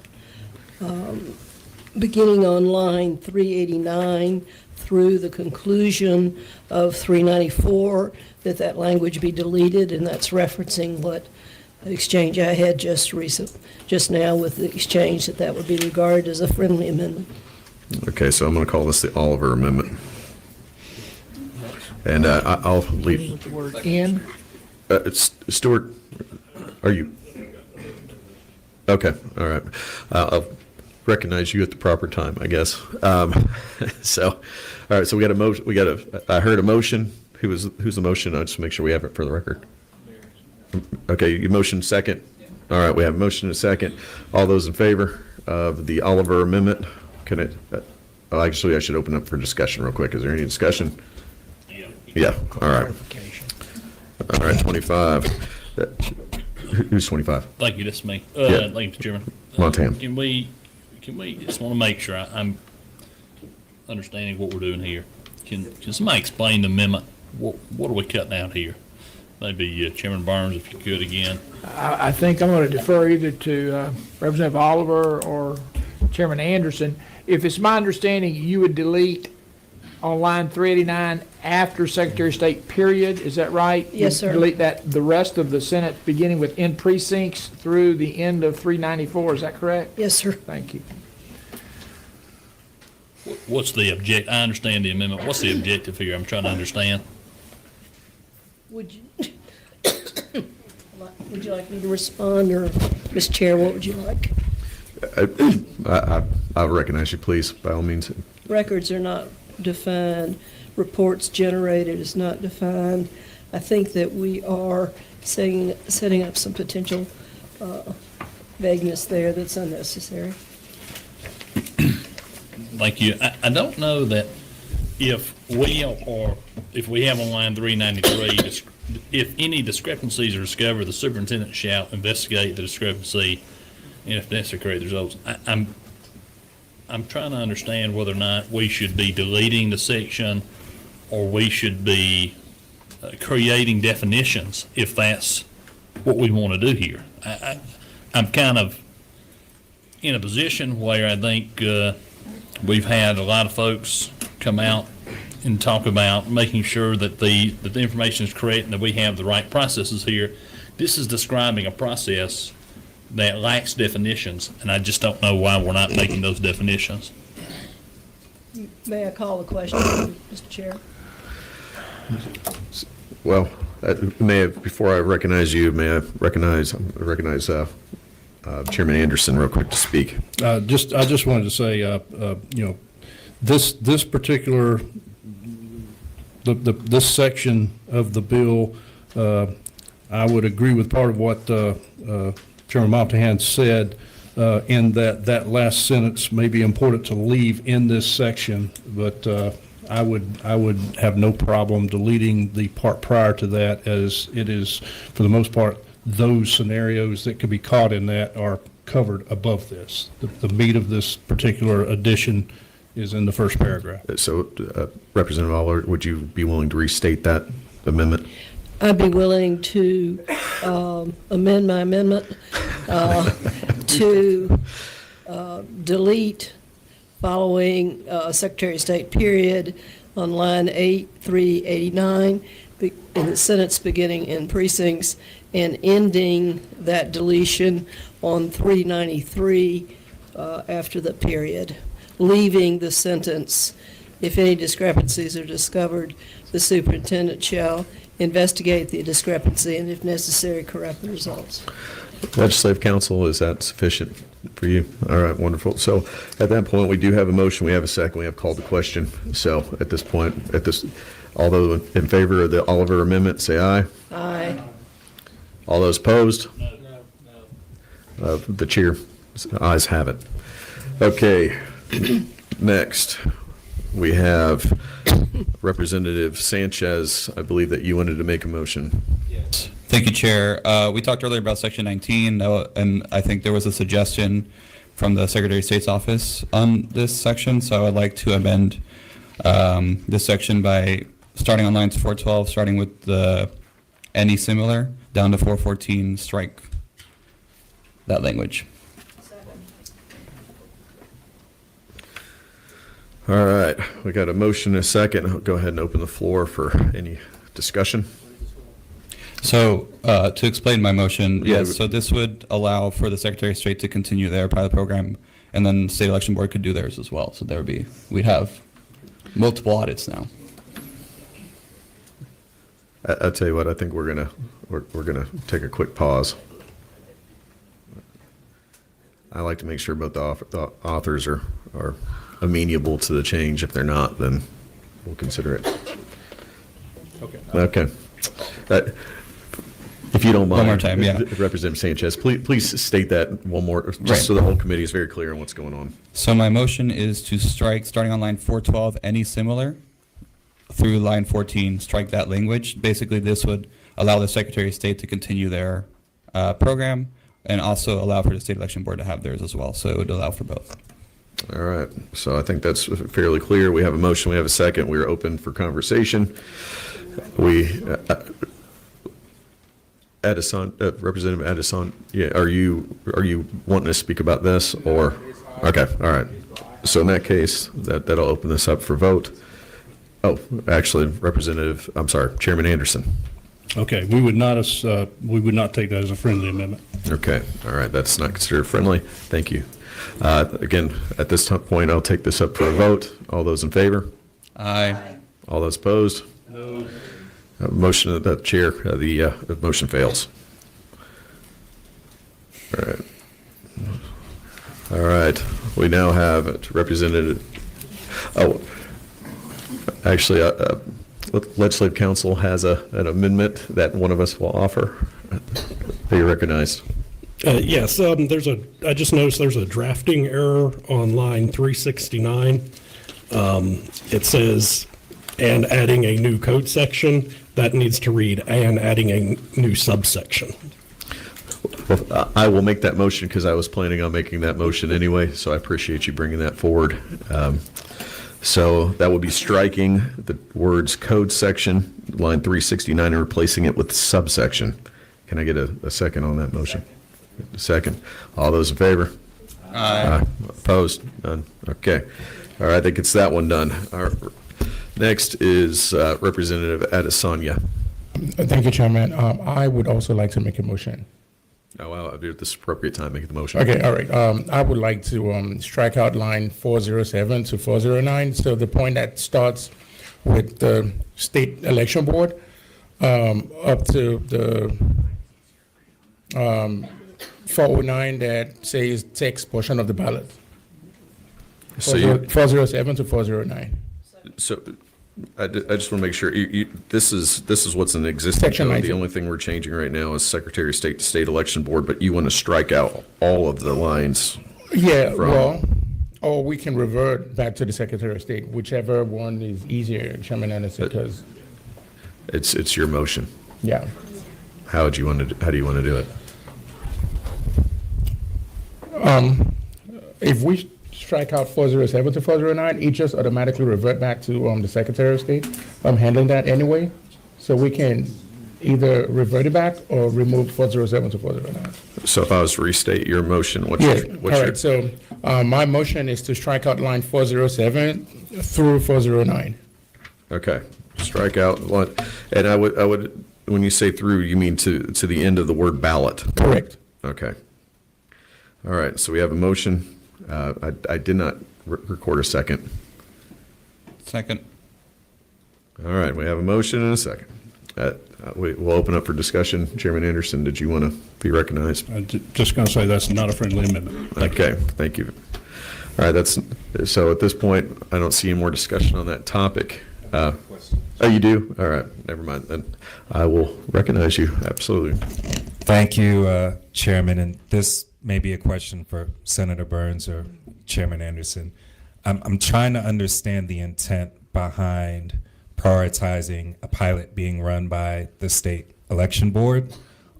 beginning on line 389 through the conclusion of 394, that language be deleted, and that's referencing what exchange I had just now with the exchange, that would be regarded as a friendly amendment. Okay, so I'm going to call this the Oliver Amendment. And I'll leave. With the word "in." Stuart, are you? Okay, all right. I'll recognize you at the proper time, I guess. So, all right. So we got a motion. I heard a motion. Who's the motion? I'll just make sure we have it for the record. Okay, you motion second. All right, we have a motion and a second. All those in favor of the Oliver Amendment? Can it? Actually, I should open up for discussion real quick. Is there any discussion? Yeah. All right. All right. 25. Who's 25? Thank you. That's me. Yeah. Thank you, Mr. Chairman. Montana. Can we just want to make sure I'm understanding what we're doing here? Can somebody explain the amendment? What are we cutting out here? Maybe Chairman Burns, if you could again. I think I'm going to defer either to Representative Oliver or Chairman Anderson. If it's my understanding, you would delete on line 389 after Secretary of State, period. Is that right? Yes, sir. Delete that, the rest of the sentence beginning with "in precincts" through the end of 394. Is that correct? Yes, sir. Thank you. What's the object? I understand the amendment. What's the objective here? I'm trying to understand. Would you like me to respond, or Mr. Chair, what would you like? I'll recognize you, please, by all means. Records are not defined, reports generated is not defined. I think that we are setting up some potential vagueness there that's unnecessary. Thank you. I don't know that if we have on line 393, if any discrepancies are discovered, the superintendent shall investigate the discrepancy and if necessary correct the results. I'm trying to understand whether or not we should be deleting the section or we should be creating definitions if that's what we want to do here. I'm kind of in a position where I think we've had a lot of folks come out and talk about making sure that the information is correct and that we have the right processes here. This is describing a process that lacks definitions, and I just don't know why we're not making those definitions. May I call the question, Mr. Chair? Well, before I recognize you, may I recognize Chairman Anderson real quick to speak? I just wanted to say, this particular, this section of the bill, I would agree with part of what Chairman Montahan said, in that last sentence may be important to leave in this section, but I would have no problem deleting the part prior to that, as it is, for the most part, those scenarios that could be caught in that are covered above this. The meat of this particular addition is in the first paragraph. So, Representative Aller, would you be willing to restate that amendment? I'd be willing to amend my amendment to delete following Secretary of State period on line 8389 in the sentence beginning in precincts and ending that deletion on 393 after the period, leaving the sentence, if any discrepancies are discovered, the superintendent shall investigate the discrepancy and, if necessary, correct the results. Legislative Council, is that sufficient for you? All right, wonderful. So at that point, we do have a motion, we have a second, we have called the question. So at this point, all those in favor of the Oliver amendment, say aye. Aye. All those opposed? No. The chair, ayes have it. Okay, next, we have Representative Sanchez. I believe that you wanted to make a motion. Yes. Thank you, Chair. We talked earlier about Section 19, and I think there was a suggestion from the Secretary of State's office on this section, so I would like to amend this section by starting on lines 412, starting with the any similar, down to 414, strike that language. All right, we got a motion and a second. I'll go ahead and open the floor for any discussion. So to explain my motion, yes, so this would allow for the Secretary of State to continue their pilot program, and then the State Election Board could do theirs as well. So we'd have multiple audits now. I'll tell you what, I think we're gonna take a quick pause. I like to make sure both the authors are amenable to the change. If they're not, then we'll consider it. Okay. If you don't mind. One more time, yeah. Representative Sanchez, please state that one more, just so the whole committee is very clear on what's going on. So my motion is to strike, starting on line 412, any similar, through line 14, strike that language. Basically, this would allow the Secretary of State to continue their program and also allow for the State Election Board to have theirs as well. So it would allow for both. All right. So I think that's fairly clear. We have a motion. We have a second. We are open for conversation. Representative Addison, yeah, are you wanting to speak about this, or? Okay. All right. So in that case, that'll open this up for vote. Oh, actually, Chairman Anderson. Okay, we would not take that as a friendly amendment. Okay, all right, that's not considered friendly. Thank you. Again, at this point, I'll take this up for a vote. All those in favor? Aye. All those opposed? No. Motion of the chair, the motion fails. All right. All right, we now have Representative, actually, Legislative Council has an amendment that one of us will offer. Are you recognized? Yes, I just noticed there's a drafting error on line 369. It says, and adding a new code section. That needs to read, and adding a new subsection. Well, I will make that motion because I was planning on making that motion anyway, so I appreciate you bringing that forward. So that will be striking the words code section, line 369, and replacing it with subsection. Can I get a second on that motion? Second. All those in favor? Aye. Opposed? None. Okay. All right, that gets that one done. All right. Next is Representative Adesanya. Thank you, Chairman. I would also like to make a motion. Oh, wow, I'll do it this appropriate time, make the motion. Okay, all right. I would like to strike out line 407 to 409. So the point that starts with the state election board up to the 409 that says text portion of the ballot. So you, 407 to 409. so I just want to make sure, this is what's in existing Section code. 19. The only thing we're changing right now is Secretary of State to State Election Board, but you want to strike out all of the lines. Yeah, from- well, or we can revert back to the Secretary of State, whichever one is easier, Chairman Anderson, because, It's your motion. yeah. How do you want to do it? If we strike out 407 to 409, it just automatically revert back to the Secretary of State. I'm handling that anyway, so we can either revert it back or remove 407 to 409. So if I was to restate your motion, what's Yeah, your, all right, so my motion is to strike out line 407 through 409. okay, strike out one, and I would, when you say through, you mean to the end of the word ballot? Correct. Okay. All right, so we have a motion. I did not record a second. Second. All right, we have a motion and a second. We'll open up for discussion. Chairman Anderson, did you want to be recognized? I'm just going to say that's not a friendly amendment. Okay, thank you. All right, so at this point, I don't see any more discussion on that topic. Oh, you do? All right, never mind. Then I will recognize you, absolutely. Thank you, Chairman, and this may be a question for Senator Burns or Chairman Anderson. I'm trying to understand the intent behind prioritizing a pilot being run by the state election board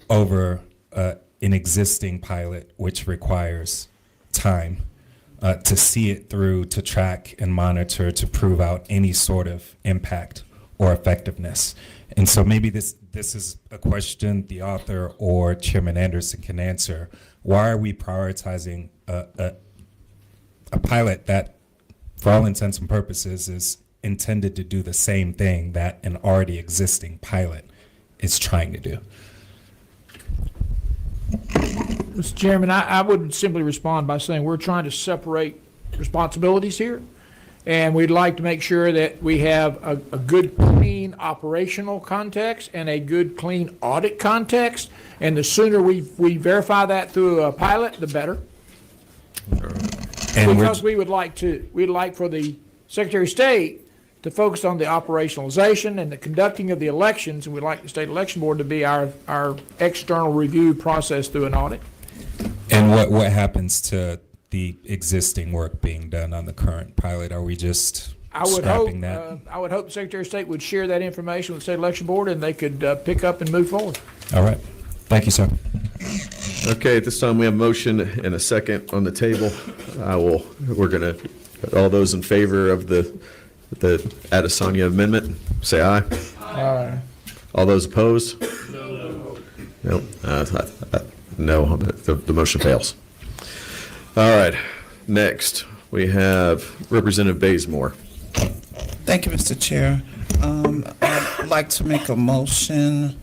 over an existing pilot which requires time to see it through, to track and monitor, to prove out any sort of impact or effectiveness. And so maybe this is a question the author or Chairman Anderson can answer. Why are we prioritizing a pilot that, for all intents and purposes, is intended to do the same thing that an already existing pilot is trying to do? Mr. Chairman, I would simply respond by saying we're trying to separate responsibilities here, and we'd like to make sure that we have a good, clean operational context and a good, clean audit context, and the sooner we verify that through a pilot, the better. And Because we'd like for the Secretary of State to focus on the operationalization and the conducting of the elections, and we'd like the State Election Board to be our external review process through an audit. And what happens to the existing work being done on the current pilot? Are we just scrapping that? I would hope the Secretary of State would share that information with the State Election Board, and they could pick up and move forward. All right. Thank you, sir. Okay, at this time, we have a motion and a second on the table. We're going to, all those in favor of the Adesanya amendment, say aye. Aye. All those opposed? No. No, the motion fails. All right, next, we have Representative Bazemore. Thank you, Mr. Chair. I'd like to make a motion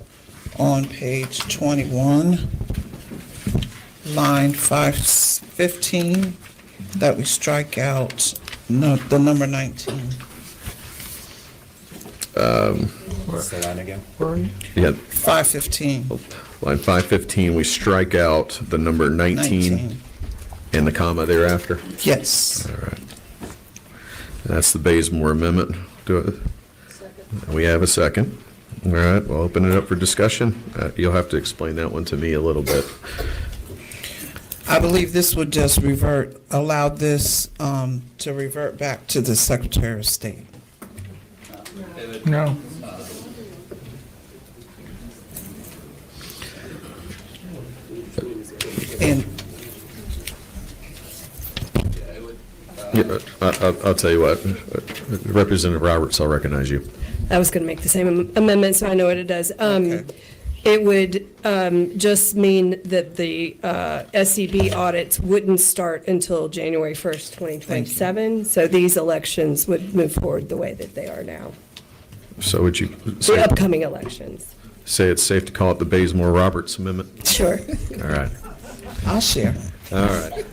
on page 21, line 515, that we strike out the number 19. What's the line again? Yeah. 515. Line 515, we strike out the number 19. And the comma thereafter? Yes. All right. That's the Bazemore amendment. We have a second. All right, we'll open it up for discussion. You'll have to explain that one to me a little bit. I believe this would just allow this to revert back to the Secretary of State. No. And Yeah, I'll tell you what, Representative Roberts, I'll recognize you. I was going to make the same amendment, so I know what it does. It would just mean that the SCB audits wouldn't start until January 1st, 2027. So these elections would move forward the way that they are now, So would you the upcoming elections. say it's safe to call it the Bazemore-Roberts amendment? Sure. All right. I'll share. All right.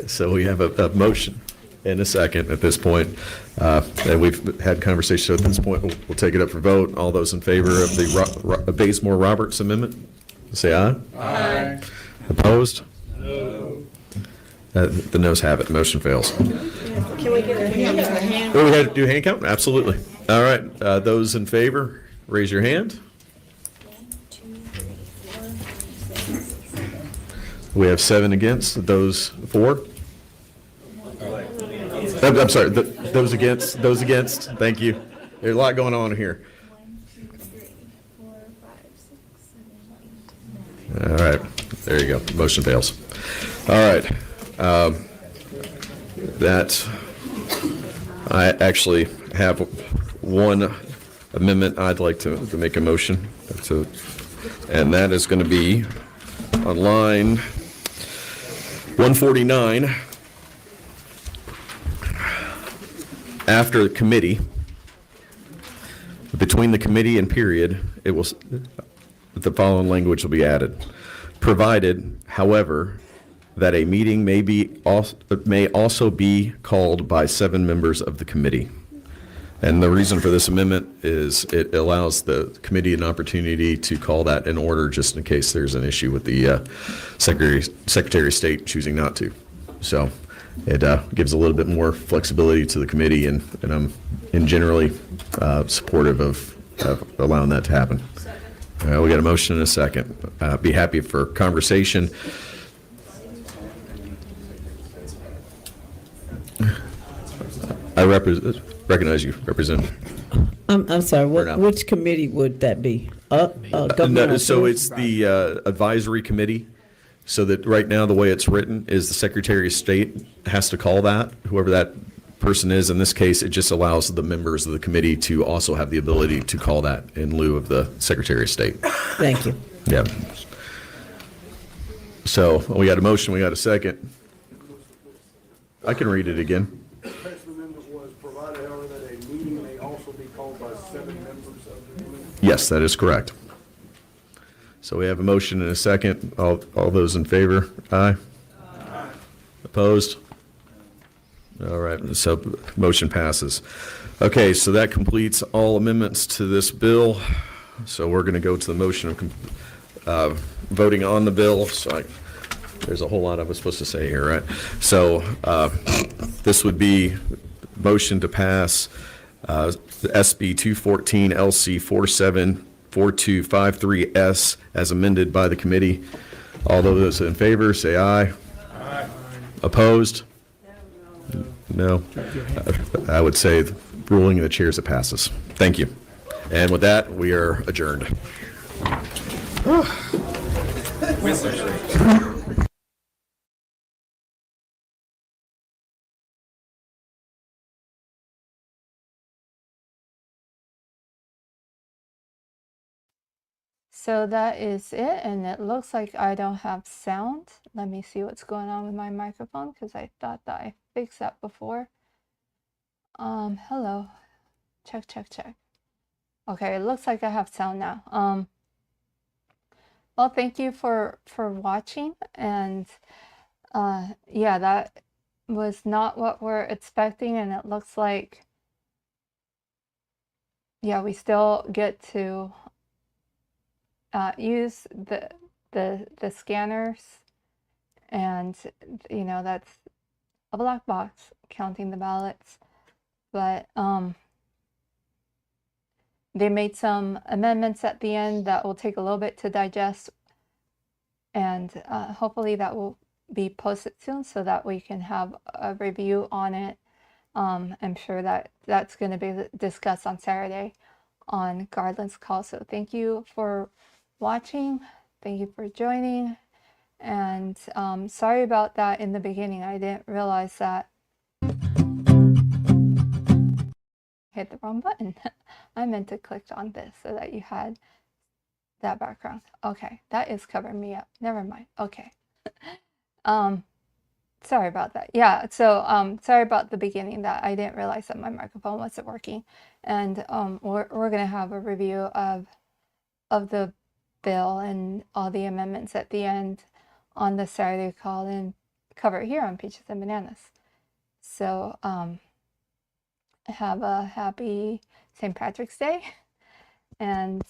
So we have a motion and a second at this point. And we've had conversation, so at this point, we'll take it up for vote. All those in favor of the Bazemore-Roberts amendment, say aye. Aye. Opposed? No. The noes have it. Motion fails. Can we get a hand? Oh, we had to do hand count? Absolutely. All right. Those in favor, raise your hand. We have 7 against. Those for? I'm sorry. Those against. Thank you. There's a lot going on here. All right. There you go. Motion fails. All right. That, I actually have one amendment I'd like to make a motion to, and that is going to be on line 149, after committee, between the committee and period, it will, the following language will be added. Provided, however, that a meeting may also be called by 7 members of the committee. And the reason for this amendment is it allows the committee an opportunity to call that in order just in case there's an issue with the Secretary of State choosing not to. So it gives a little bit more flexibility to the committee, and I'm generally supportive of allowing that to happen. We got a motion and a second. Be happy for conversation. I recognize you, Representative. I'm sorry, which committee would that be? No, so it's the advisory committee. So that right now, the way it's written is the Secretary of State has to call that, whoever that person is. In this case, it just allows the members of the committee to also have the ability to call that in lieu of the Secretary of State. Thank you. Yeah. So we got a motion, we got a second. I can read it again. Yes, that is correct. So we have a motion and a second. All those in favor? Aye. Opposed? All right, so motion passes. Okay, so that completes all amendments to this bill. So we're going to go to the motion of voting on the bill. So there's a whole lot I was supposed to say here, right? So this would be motion to pass the SB214 LC 474253S as amended by the committee. All those in favor, say aye. Aye. Opposed? No. I would say the ruling of the chairs, it passes. Thank you. And with that, we are adjourned. So that is it, and it looks like I don't have sound. Let me see what's going on with my microphone, because I thought that I fixed that before. Hello. Check, check, check. Okay, it looks like I have sound now. Well, thank you for watching, and yeah, that was not what we're expecting, and it looks like, yeah, we still get to use the scanners And, you know, that's a black box counting the ballots. But they made some amendments at the end that will take a little bit to digest. And hopefully that will be posted soon so that we can have a review on it. I'm sure that that's going to be discussed on Saturday on Garland's call. So thank you for watching. Thank you for joining. And sorry about that in the beginning. I didn't realize that. Hit the wrong button. I meant to click on this so that you had that background. Okay, that is covering me up. Never mind. Okay. Sorry about that. Yeah, so sorry about the beginning that I didn't realize that my microphone wasn't working. And we're going to have a review of the bill and all the amendments at the end on the Saturday call and cover it here on Peaches and Bananas. So have a happy St. Patrick's Day. And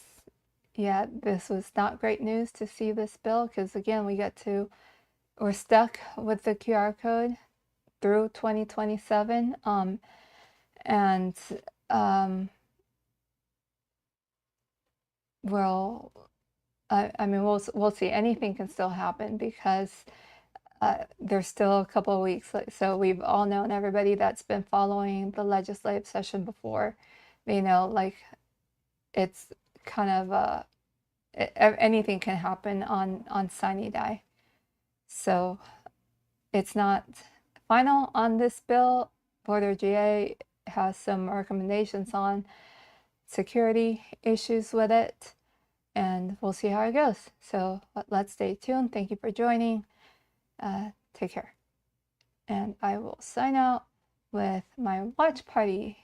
yeah, this was not great news to see this bill because again, we're stuck with the QR code through 2027. We'll see. Anything can still happen because there's still a couple of weeks. So we've all known, everybody that's been following the legislative session before, you know, like it's kind of anything can happen on Sine Die. So it's not final on this bill. Border GA has some recommendations on security issues with it, and we'll see how it goes. So let's stay tuned. Thank you for joining. Take care. And I will sign out with my watch party.